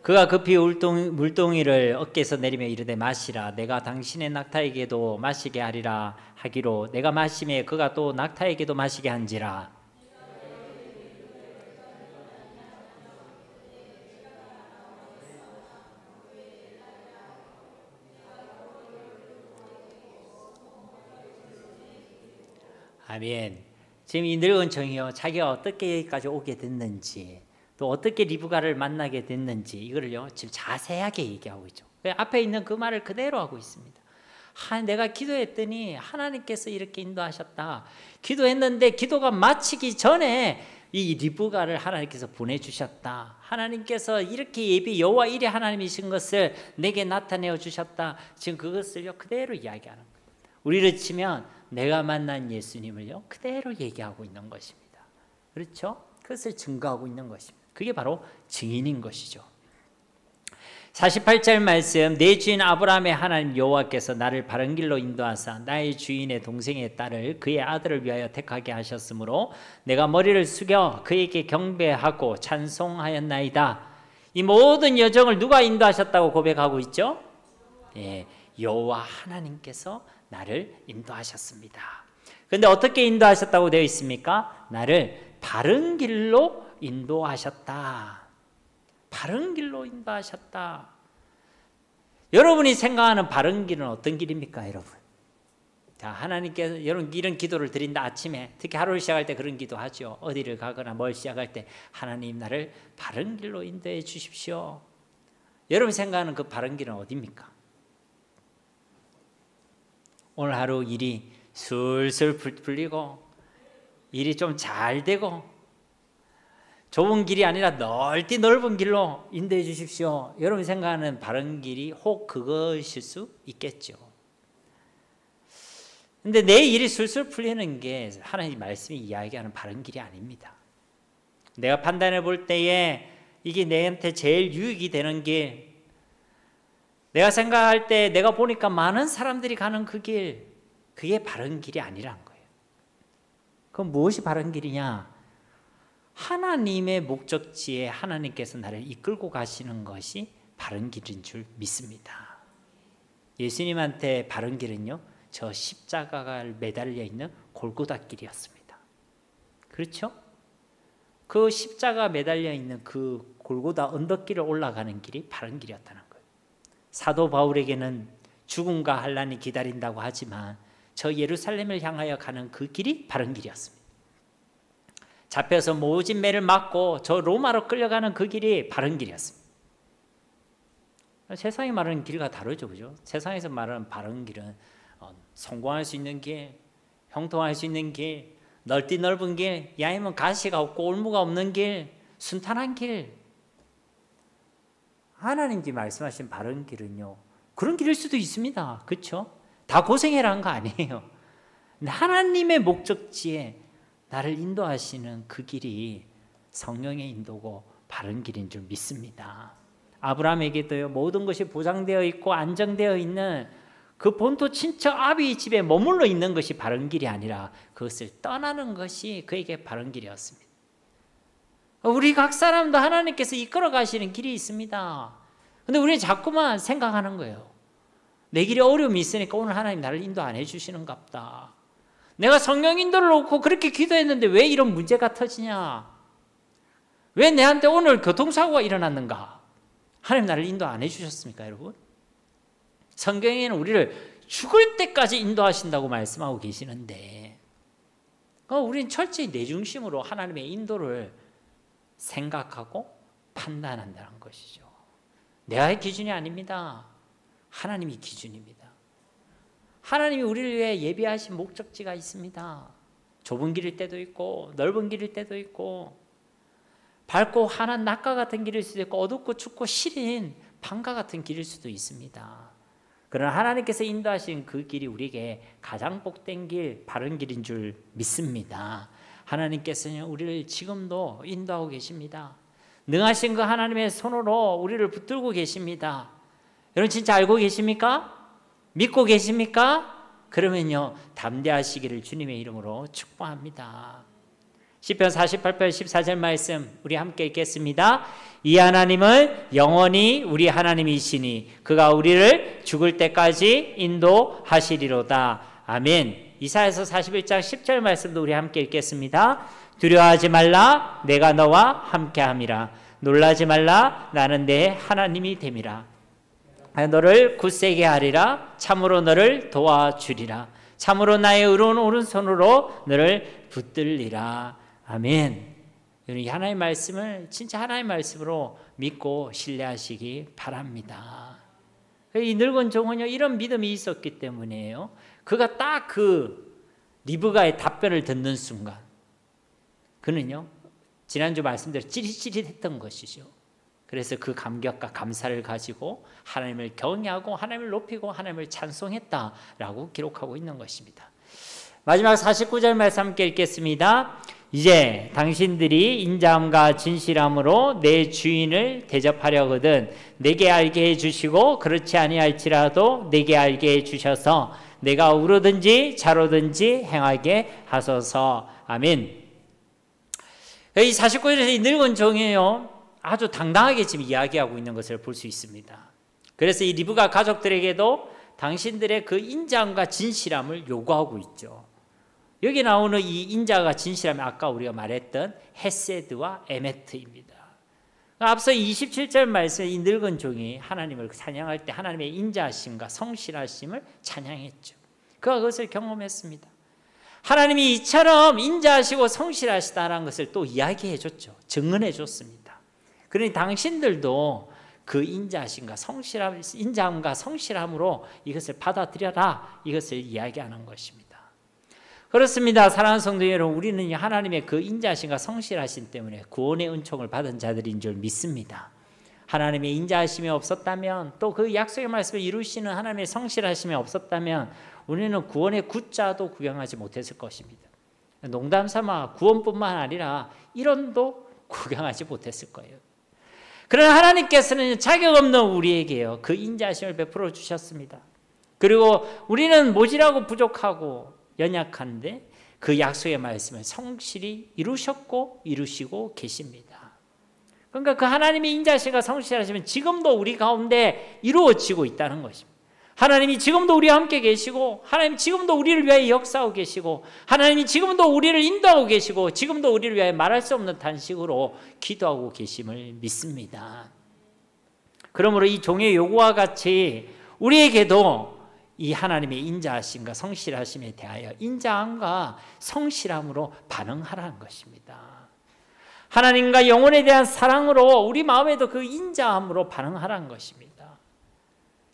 그가 급히 물동이를 어깨에서 내리며 이르되 마시라 내가 당신의 낙타에게도 마시게 하리라 하기로 내가 마시매 그가 또 낙타에게도 마시게 한지라. 아멘. 지금 이 늙은 청이요 자기가 어떻게 여기까지 오게 됐는지 또 어떻게 리브가를 만나게 됐는지 이거를요 지금 자세하게 얘기하고 있죠. 앞에 있는 그 말을 그대로 하고 있습니다. 내가 기도했더니 하나님께서 이렇게 인도하셨다. 기도했는데 기도가 마치기 전에 이 리브가를 하나님께서 보내주셨다. 하나님께서 이렇게 예비 여호와 일의 하나님이신 것을 내게 나타내어 주셨다. 지금 그것을요 그대로 이야기하는 거예요. 우리를 치면 내가 만난 예수님을요 그대로 얘기하고 있는 것입니다. 그렇죠? 그것을 증거하고 있는 것입니다. 그게 바로 증인인 것이죠. 48절 말씀 내 주인 아브라함의 하나님 여호와께서 나를 바른 길로 인도하사 나의 주인의 동생의 딸을 그의 아들을 위하여 택하게 하셨으므로 내가 머리를 숙여 그에게 경배하고 찬송하였나이다. 이 모든 여정을 누가 인도하셨다고 고백하고 있죠? 예, 여호와 하나님께서 나를 인도하셨습니다. 그런데 어떻게 인도하셨다고 되어 있습니까? 나를 바른 길로 인도하셨다. 바른 길로 인도하셨다. 여러분이 생각하는 바른 길은 어떤 길입니까, 여러분? 자, 하나님께서 여러분 이런 기도를 드린다. 아침에 특히 하루를 시작할 때 그런 기도하죠. 어디를 가거나 뭘 시작할 때 하나님 나를 바른 길로 인도해 주십시오. 여러분 생각하는 그 바른 길은 어디입니까? 오늘 하루 일이 술술 풀리고 일이 좀 잘 되고 좁은 길이 아니라 넓은 길로 인도해 주십시오. 여러분 생각하는 바른 길이 혹 그것일 수 있겠죠. 근데 내 일이 술술 풀리는 게 하나님 말씀이 이야기하는 바른 길이 아닙니다. 내가 판단해 볼 때에 이게 내한테 제일 유익이 되는 길, 내가 생각할 때 내가 보니까 많은 사람들이 가는 그 길, 그게 바른 길이 아니란 거예요. 그럼 무엇이 바른 길이냐? 하나님의 목적지에 하나님께서 나를 이끌고 가시는 것이 바른 길인 줄 믿습니다. 예수님한테 바른 길은요, 저 십자가가 매달려 있는 골고다 길이었습니다. 그렇죠? 그 십자가 매달려 있는 그 골고다 언덕길을 올라가는 길이 바른 길이었다는 거예요. 사도 바울에게는 죽음과 환난이 기다린다고 하지만 저 예루살렘을 향하여 가는 그 길이 바른 길이었습니다. 잡혀서 모진 매를 맞고 저 로마로 끌려가는 그 길이 바른 길이었습니다. 세상이 말하는 길과 다르죠, 그죠? 세상에서 말하는 바른 길은 성공할 수 있는 길, 형통할 수 있는 길, 넓은 길, 아니면 가시가 없고 올무가 없는 길, 순탄한 길. 하나님께 말씀하신 바른 길은요, 그런 길일 수도 있습니다. 그렇죠? 다 고생해라는 거 아니에요. 근데 하나님의 목적지에 나를 인도하시는 그 길이 성령의 인도고 바른 길인 줄 믿습니다. 아브라함에게도요, 모든 것이 보장되어 있고 안정되어 있는 그 본토 친척 아비 집에 머물러 있는 것이 바른 길이 아니라 그것을 떠나는 것이 그에게 바른 길이었습니다. 우리 각 사람도 하나님께서 이끌어 가시는 길이 있습니다. 근데 우리는 자꾸만 생각하는 거예요. 내 길에 어려움이 있으니까 오늘 하나님 나를 인도 안 해주시는갑다. 내가 성령 인도를 놓고 그렇게 기도했는데 왜 이런 문제가 터지냐? 왜 내한테 오늘 교통사고가 일어났는가? 하나님 나를 인도 안 해주셨습니까, 여러분? 성경에는 우리를 죽을 때까지 인도하신다고 말씀하고 계시는데 우리는 철저히 내 중심으로 하나님의 인도를 생각하고 판단한다는 것이죠. 내가의 기준이 아닙니다. 하나님이 기준입니다. 하나님이 우리를 위해 예비하신 목적지가 있습니다. 좁은 길일 때도 있고 넓은 길일 때도 있고 밝고 환한 낮과 같은 길일 수도 있고 어둡고 춥고 시린 밤과 같은 길일 수도 있습니다. 그러나 하나님께서 인도하신 그 길이 우리에게 가장 복된 길, 바른 길인 줄 믿습니다. 하나님께서는 우리를 지금도 인도하고 계십니다. 능하신 그 하나님의 손으로 우리를 붙들고 계십니다. 여러분 진짜 알고 계십니까? 믿고 계십니까? 그러면요 담대하시기를 주님의 이름으로 축복합니다. 시편 48편 14절 말씀 우리 함께 읽겠습니다. 이 하나님은 영원히 우리 하나님이시니 그가 우리를 죽을 때까지 인도하시리로다. 아멘. 이사야서 41장 10절 말씀도 우리 함께 읽겠습니다. 두려워하지 말라 내가 너와 함께함이라. 놀라지 말라 나는 내 하나님이 됨이라. 너를 굳세게 하리라. 참으로 너를 도와주리라. 참으로 나의 의로운 오른손으로 너를 붙들리라. 아멘. 이 하나님의 말씀을 진짜 하나님의 말씀으로 믿고 신뢰하시기 바랍니다. 이 늙은 종은요 이런 믿음이 있었기 때문에요. 그가 딱 그 리브가의 답변을 듣는 순간 그는요 지난주 말씀대로 찌릿찌릿했던 것이죠. 그래서 그 감격과 감사를 가지고 하나님을 경외하고 하나님을 높이고 하나님을 찬송했다라고 기록하고 있는 것입니다. 마지막 49절 말씀 함께 읽겠습니다. 이제 당신들이 인자함과 진실함으로 내 주인을 대접하려거든 내게 알게 해주시고 그렇지 아니할지라도 내게 알게 해주셔서 내가 울어든지 자로든지 행하게 하소서. 아멘. 이 49절에서 이 늙은 종이에요 아주 당당하게 지금 이야기하고 있는 것을 볼 수 있습니다. 그래서 이 리브가 가족들에게도 당신들의 그 인자함과 진실함을 요구하고 있죠. 여기 나오는 이 인자가 진실함이 아까 우리가 말했던 헤세드와 에메트입니다. 앞서 27절 말씀에 이 늙은 종이 하나님을 찬양할 때 하나님의 인자하심과 성실하심을 찬양했죠. 그가 그것을 경험했습니다. 하나님이 이처럼 인자하시고 성실하시다라는 것을 또 이야기해 줬죠. 증언해 줬습니다. 그러니 당신들도 그 인자하심과 성실함, 인자함과 성실함으로 이것을 받아들여라 이것을 이야기하는 것입니다. 그렇습니다. 사랑하는 성도 여러분, 우리는 하나님의 그 인자하심과 성실하심 때문에 구원의 은총을 받은 자들인 줄 믿습니다. 하나님의 인자하심이 없었다면 또 그 약속의 말씀을 이루시는 하나님의 성실하심이 없었다면 우리는 구원의 구자도 구경하지 못했을 것입니다. 농담 삼아 구원뿐만 아니라 이론도 구경하지 못했을 거예요. 그러나 하나님께서는 자격 없는 우리에게요 그 인자하심을 베풀어 주셨습니다. 그리고 우리는 모질하고 부족하고 연약한데 그 약속의 말씀을 성실히 이루셨고 이루시고 계십니다. 그러니까 그 하나님의 인자하심과 성실하심은 지금도 우리 가운데 이루어지고 있다는 것입니다. 하나님이 지금도 우리와 함께 계시고 하나님 지금도 우리를 위하여 역사하고 계시고 하나님이 지금도 우리를 인도하고 계시고 지금도 우리를 위하여 말할 수 없는 단식으로 기도하고 계심을 믿습니다. 그러므로 이 종의 요구와 같이 우리에게도 이 하나님의 인자하심과 성실하심에 대하여 인자함과 성실함으로 반응하라는 것입니다. 하나님과 영혼에 대한 사랑으로 우리 마음에도 그 인자함으로 반응하라는 것입니다.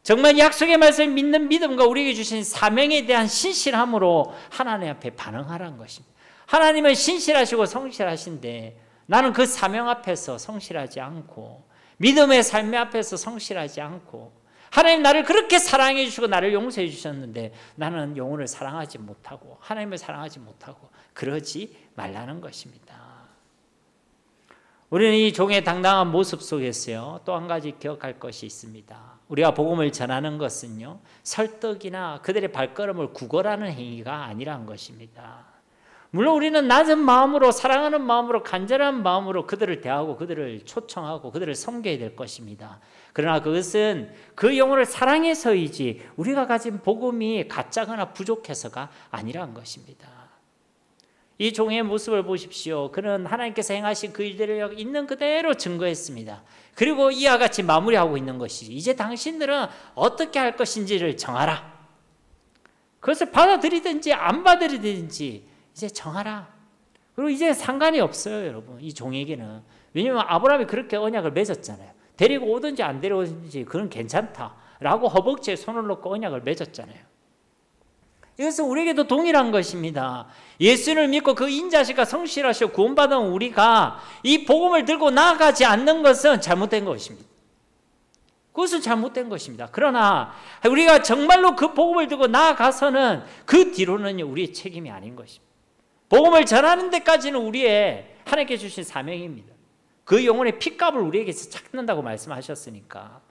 정말 약속의 말씀을 믿는 믿음과 우리에게 주신 사명에 대한 신실함으로 하나님 앞에 반응하라는 것입니다. 하나님은 신실하시고 성실하신데 나는 그 사명 앞에서 성실하지 않고 믿음의 삶의 앞에서 성실하지 않고 하나님 나를 그렇게 사랑해 주시고 나를 용서해 주셨는데 나는 영혼을 사랑하지 못하고 하나님을 사랑하지 못하고 그러지 말라는 것입니다. 우리는 이 종의 당당한 모습 속에서요 또 한 가지 기억할 것이 있습니다. 우리가 복음을 전하는 것은요 설득이나 그들의 발걸음을 구걸하는 행위가 아니라는 것입니다. 물론 우리는 낮은 마음으로 사랑하는 마음으로 간절한 마음으로 그들을 대하고 그들을 초청하고 그들을 섬겨야 될 것입니다. 그러나 그것은 그 영혼을 사랑해서이지 우리가 가진 복음이 가짜거나 부족해서가 아니라는 것입니다. 이 종의 모습을 보십시오. 그는 하나님께서 행하신 그 일들을 있는 그대로 증거했습니다. 그리고 이와 같이 마무리하고 있는 것이지 이제 당신들은 어떻게 할 것인지를 정하라. 그것을 받아들이든지 안 받아들이든지 이제 정하라. 그리고 이제 상관이 없어요, 여러분. 이 종에게는. 왜냐하면 아브라함이 그렇게 언약을 맺었잖아요. 데리고 오든지 안 데려오든지 그건 괜찮다라고 허벅지에 손을 놓고 언약을 맺었잖아요. 이것은 우리에게도 동일한 것입니다. 예수를 믿고 그 인자심과 성실하시고 구원받은 우리가 이 복음을 들고 나아가지 않는 것은 잘못된 것입니다. 그것은 잘못된 것입니다. 그러나 우리가 정말로 그 복음을 들고 나아가서는 그 뒤로는 우리의 책임이 아닌 것입니다. 복음을 전하는 데까지는 우리의 하나님께 주신 사명입니다. 그 영혼의 핏값을 우리에게서 찾는다고 말씀하셨으니까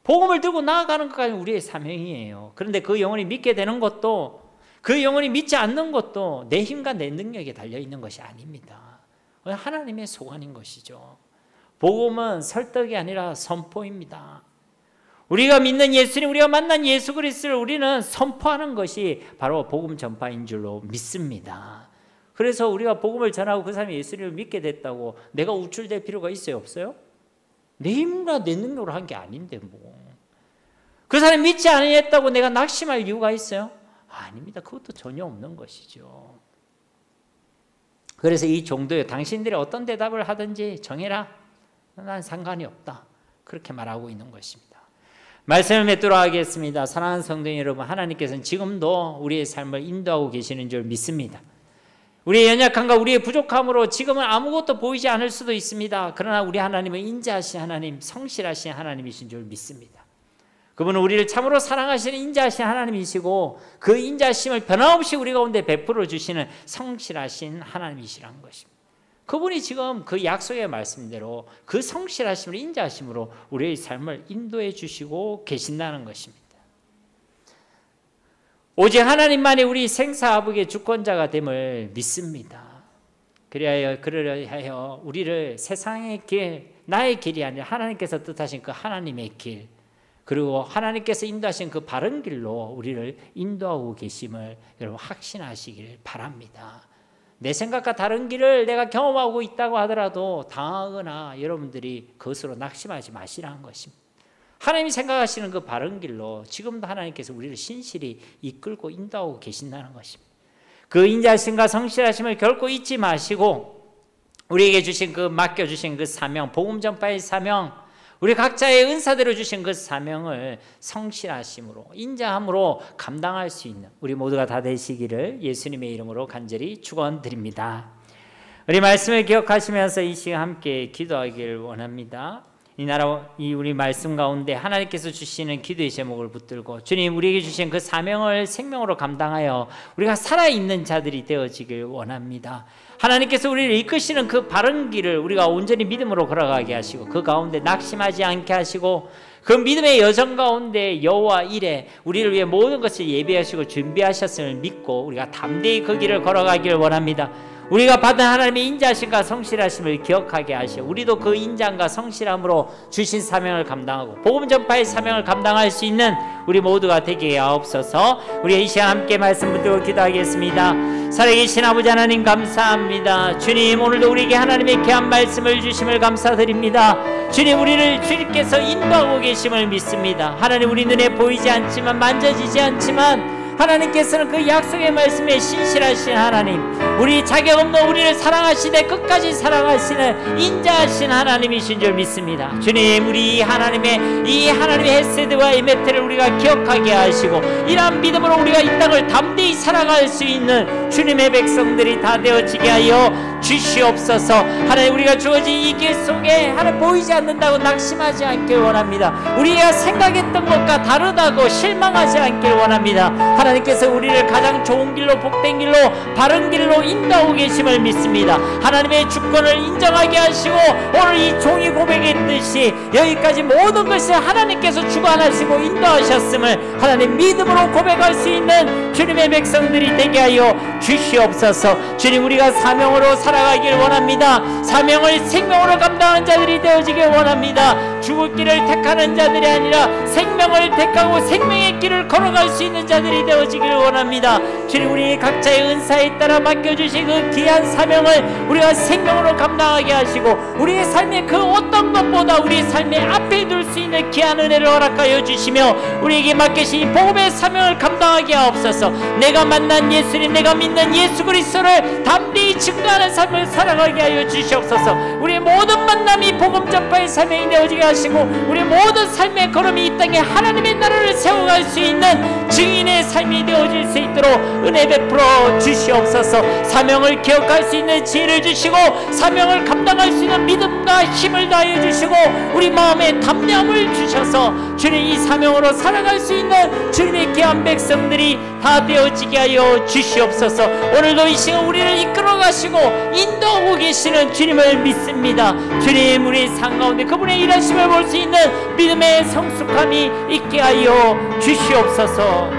복음을 들고 나아가는 것까지 우리의 사명이에요. 그런데 그 영혼이 믿게 되는 것도, 그 영혼이 믿지 않는 것도 내 힘과 내 능력에 달려있는 것이 아닙니다. 하나님의 소관인 것이죠. 복음은 설득이 아니라 선포입니다. 우리가 믿는 예수님, 우리가 만난 예수 그리스도를 우리는 선포하는 것이 바로 복음 전파인 줄로 믿습니다. 그래서 우리가 복음을 전하고 그 사람이 예수님을 믿게 됐다고 내가 우쭐댈 필요가 있어요, 없어요? 내 힘과 내 능력으로 한 게 아닌데 뭐. 그 사람이 믿지 아니했다고 내가 낙심할 이유가 있어요? 아닙니다. 그것도 전혀 없는 것이죠. 그래서 이 종도에 당신들이 어떤 대답을 하든지 정해라. 난 상관이 없다. 그렇게 말하고 있는 것입니다. 말씀을 맺도록 하겠습니다. 사랑하는 성도 여러분, 하나님께서는 지금도 우리의 삶을 인도하고 계시는 줄 믿습니다. 우리의 연약함과 우리의 부족함으로 지금은 아무것도 보이지 않을 수도 있습니다. 그러나 우리 하나님은 인자하신 하나님, 성실하신 하나님이신 줄 믿습니다. 그분은 우리를 참으로 사랑하시는 인자하신 하나님이시고 그 인자심을 변함없이 우리 가운데 베풀어 주시는 성실하신 하나님이시라는 것입니다. 그분이 지금 그 약속의 말씀대로 그 성실하심으로, 인자하심으로 우리의 삶을 인도해 주시고 계신다는 것입니다. 오직 하나님만이 우리 생사화복의 주권자가 됨을 믿습니다. 그러려 하여 우리를 세상의 길, 나의 길이 아니라 하나님께서 뜻하신 그 하나님의 길, 그리고 하나님께서 인도하신 그 바른 길로 우리를 인도하고 계심을 여러분 확신하시길 바랍니다. 내 생각과 다른 길을 내가 경험하고 있다고 하더라도 당하거나 여러분들이 그것으로 낙심하지 마시라는 것입니다. 하나님이 생각하시는 그 바른 길로 지금도 하나님께서 우리를 신실히 이끌고 인도하고 계신다는 것입니다. 그 인자심과 성실하심을 결코 잊지 마시고 우리에게 주신 그 맡겨주신 그 사명, 복음 전파의 사명, 우리 각자의 은사대로 주신 그 사명을 성실하심으로, 인자함으로 감당할 수 있는 우리 모두가 다 되시기를 예수님의 이름으로 간절히 축원드립니다. 우리 말씀을 기억하시면서 이 시간 함께 기도하기를 원합니다. 이 우리 말씀 가운데 하나님께서 주시는 기도의 제목을 붙들고 주님, 우리에게 주신 그 사명을 생명으로 감당하여 우리가 살아있는 자들이 되어지길 원합니다. 하나님께서 우리를 이끄시는 그 바른 길을 우리가 온전히 믿음으로 걸어가게 하시고 그 가운데 낙심하지 않게 하시고 그 믿음의 여정 가운데 여호와 일에 우리를 위해 모든 것을 예비하시고 준비하셨음을 믿고 우리가 담대히 그 길을 걸어가기를 원합니다. 우리가 받은 하나님의 인자하심과 성실하심을 기억하게 하시고 우리도 그 인자함과 성실함으로 주신 사명을 감당하고 복음 전파의 사명을 감당할 수 있는 우리 모두가 되게 하옵소서. 우리 이 시간 함께 말씀 붙들고 기도하겠습니다. 살아계신 아버지 하나님 감사합니다. 주님, 오늘도 우리에게 하나님의 귀한 말씀을 주심을 감사드립니다. 주님, 우리를 주님께서 인도하고 계심을 믿습니다. 하나님, 우리 눈에 보이지 않지만 만져지지 않지만 하나님께서는 그 약속의 말씀에 신실하신 하나님, 우리 자격 없는 우리를 사랑하시되 끝까지 사랑하시는 인자하신 하나님이신 줄 믿습니다. 주님, 우리 하나님의 헤세드와 에메테를 우리가 기억하게 하시고 이러한 믿음으로 우리가 이 땅을 담대히 살아갈 수 있는 주님의 백성들이 다 되어지게 하여 주시옵소서. 하나님, 우리가 주어진 이 길 속에 하나님 보이지 않는다고 낙심하지 않길 원합니다. 우리가 생각했던 것과 다르다고 실망하지 않길 원합니다. 하나님께서 우리를 가장 좋은 길로, 복된 길로, 바른 길로 인도하고 계심을 믿습니다. 하나님의 주권을 인정하게 하시고 오늘 이 종이 고백했듯이 여기까지 모든 것을 하나님께서 주관하시고 인도하셨음을 하나님 믿음으로 고백할 수 있는 주님의 백성들이 되게 하여 주시옵소서. 주님, 우리가 사명으로 살아가길 원합니다. 사명을 생명으로 감당하는 자들이 되어지길 원합니다. 죽을 길을 택하는 자들이 아니라 생명을 택하고 생명의 길을 걸어갈 수 있는 자들이 되어지길 원합니다. 주님, 우리 각자의 은사에 따라 맡겨주신 그 귀한 사명을 우리가 생명으로 감당하게 하시고 우리의 삶의 그 어떤 것보다 우리 삶의 앞에 둘 수 있는 귀한 은혜를 허락하여 주시며 우리에게 맡기신 복음의 사명을 감당하게 하옵소서. 내가 만난 예수님, 내가 믿는 예수 그리스도를 담대히 증거하는 삶을 살아가게 하여 주시옵소서. 우리의 모든 만남이 복음 전파의 삶이 되어지게 하시고 우리의 모든 삶의 걸음이 이 땅에 하나님의 나라를 세워갈 수 있는 증인의 삶이 되어질 수 있도록 은혜 베풀어 주시옵소서. 사명을 기억할 수 있는 지혜를 주시고 사명을 감당할 수 있는 믿음과 힘을 다해 주시고 우리 마음에 담대함을 주셔서 주님 이 사명으로 살아갈 수 있는 주님의 귀한 백성들이 다 되어지게 하여 주시옵소서. 오늘도 이 시간 우리를 이끌어 가시고 인도하고 계시는 주님을 믿습니다. 주님 우리 삶 가운데 그분의 일하심을 볼 수 있는 믿음의 성숙함이 있게 하여 주시옵소서.